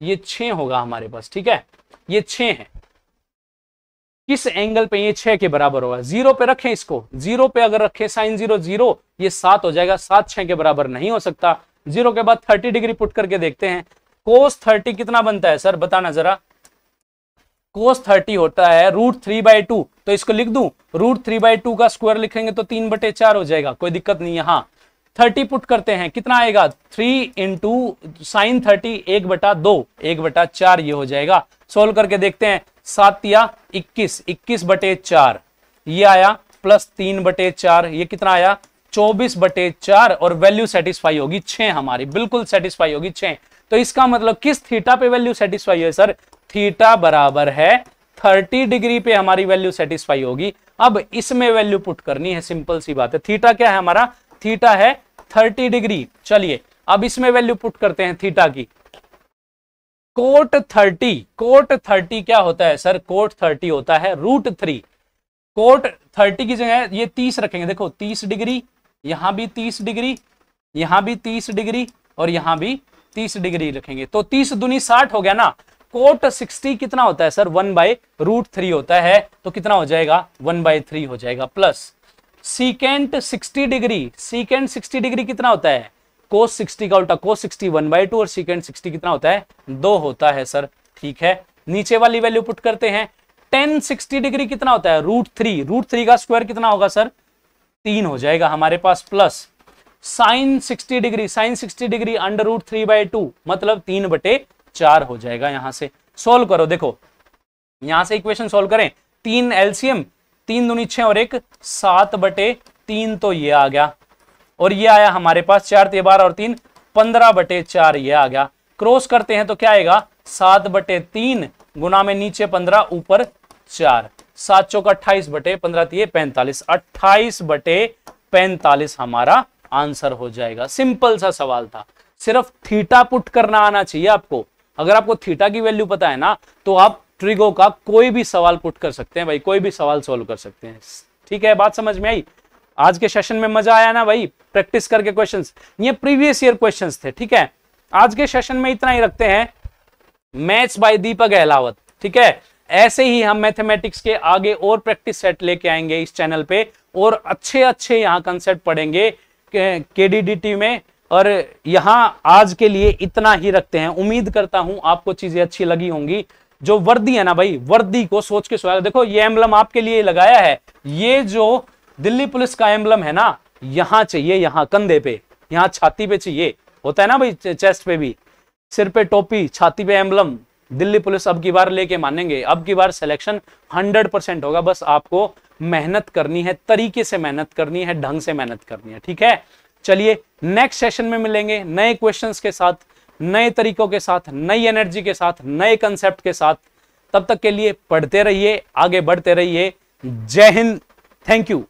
ये 6 होगा हमारे पास। ठीक है, ये 6 है। किस एंगल पे ये 6 के बराबर होगा? 0 पे रखें इसको। 0 पे अगर रखें sin 0 0, ये 7 हो जाएगा। 7 6 के बराबर नहीं हो सकता। 0 के बाद 30 डिग्री पुट करके देखते हैं। cos 30 कितना बनता है सर? बताना जरा। cos 30 होता है √3/2। तो इसको लिख दूं, √3/2 का स्क्वायर लिखेंगे तो 3/4 हो जाएगा। कोई दिक्कत नहीं है। हाँ, 30 पुट करते हैं, कितना आएगा? 3 × sin 30 1/2, 1/4 ये हो जाएगा। सोल्व करके देखते हैं। 7 या 21, 21/4 ये आया, प्लस 3/4 ये कितना आया? 24/4, और वैल्यू सेटिस्फाई होगी 6 हमारी, बिल्कुल सेटिस्फाई होगी 6। तो इसका मतलब किस थीटा पे वैल्यू सेटिस्फाई है सर? थीटा बराबर है 30 डिग्री पे हमारी वैल्यू सेटिस्फाई होगी। अब इसमें वैल्यू पुट करनी है, सिंपल सी बात है। थीटा क्या है हमारा? थीटा है 30 डिग्री। चलिए अब इसमें वैल्यू पुट करते हैं थीटा की। कोट 30 क्या होता है सर? कोट 30 होता है √3। कोट 30 की जगह ये 30 रखेंगे। देखो 30 डिग्री, यहां भी 30 डिग्री, यहां भी 30 डिग्री, और यहां भी 30 डिग्री रखेंगे। तो 30 दूनी 60 हो गया ना। कोट 60 कितना होता है सर? 1/√3 होता है। तो कितना हो जाएगा? 1/3 हो जाएगा। Plus secant 60 degree, secant 60 degree कितना होता है? कोस 60 का उल्टा, कोस 60 1/2, और सीकेंट 60 कितना होता है? 2 होता है सर। ठीक है, नीचे वाली वैल्यू पुट करते हैं। tan 60 डिग्री कितना होता है? √3 का स्क्वायर कितना होगा सर? 3 हो जाएगा हमारे पास। Plus sin 60 degree, sin 60 degree √3/2 मतलब 3/4 हो जाएगा। यहां से सोल्व करो। देखो यहां से इक्वेशन सोल्व करें। 3 LCM, 3 दूनी 6 और 1 7/3, तो ये आ गया। और ये आया हमारे पास 4 × 12 और 3 15/4, ये आ गया। क्रॉस करते हैं तो क्या आएगा? 7/3 गुना में नीचे 15 ऊपर 4, 7 चौका 28/15 45, 28/45 हमारा आंसर हो जाएगा। सिंपल सा सवाल था, सिर्फ थीटा पुट करना आना चाहिए आपको। अगर आपको थीटा की वैल्यू पता है ना, तो आप ट्रिगो का कोई भी सवाल पुट कर सकते हैं भाई, कोई भी सवाल सोल्व कर सकते हैं। ठीक है, बात समझ में आई? आज के सेशन में मजा आया ना भाई? प्रैक्टिस करके क्वेश्चंस, ये प्रीवियस ईयर क्वेश्चंस थे। ठीक है, आज के सेशन में इतना ही रखते हैं। मैथ्स बाय दीपक अहलावत। ठीक है, ऐसे ही हम मैथमेटिक्स के आगे और प्रैक्टिस सेट लेके आएंगे इस चैनल पे, और अच्छे अच्छे यहाँ कंसेप्ट पढ़ेंगे केडीडीटी में। और यहां आज के लिए इतना ही रखते हैं। उम्मीद करता हूं आपको चीजें अच्छी लगी होंगी। जो वर्दी है ना भाई, वर्दी को सोच के सोया, देखो ये एम्बलम आपके लिए लगाया है। ये जो दिल्ली पुलिस का एम्बलम है ना, यहां चाहिए, यहां कंधे पे, यहां छाती पे चाहिए, होता है ना भाई, चेस्ट पे भी, सिर पे टोपी, छाती पे एम्बलम। दिल्ली पुलिस अब की बार लेके मानेंगे, अब की बार सिलेक्शन 100% होगा। बस आपको मेहनत करनी है, तरीके से मेहनत करनी है, ढंग से मेहनत करनी है, ठीक है। चलिए नेक्स्ट सेशन में मिलेंगे नए क्वेश्चंस के साथ, नए तरीकों के साथ, नई एनर्जी के साथ, नए कंसेप्ट के साथ। तब तक के लिए पढ़ते रहिए, आगे बढ़ते रहिए। जय हिंद, थैंक यू।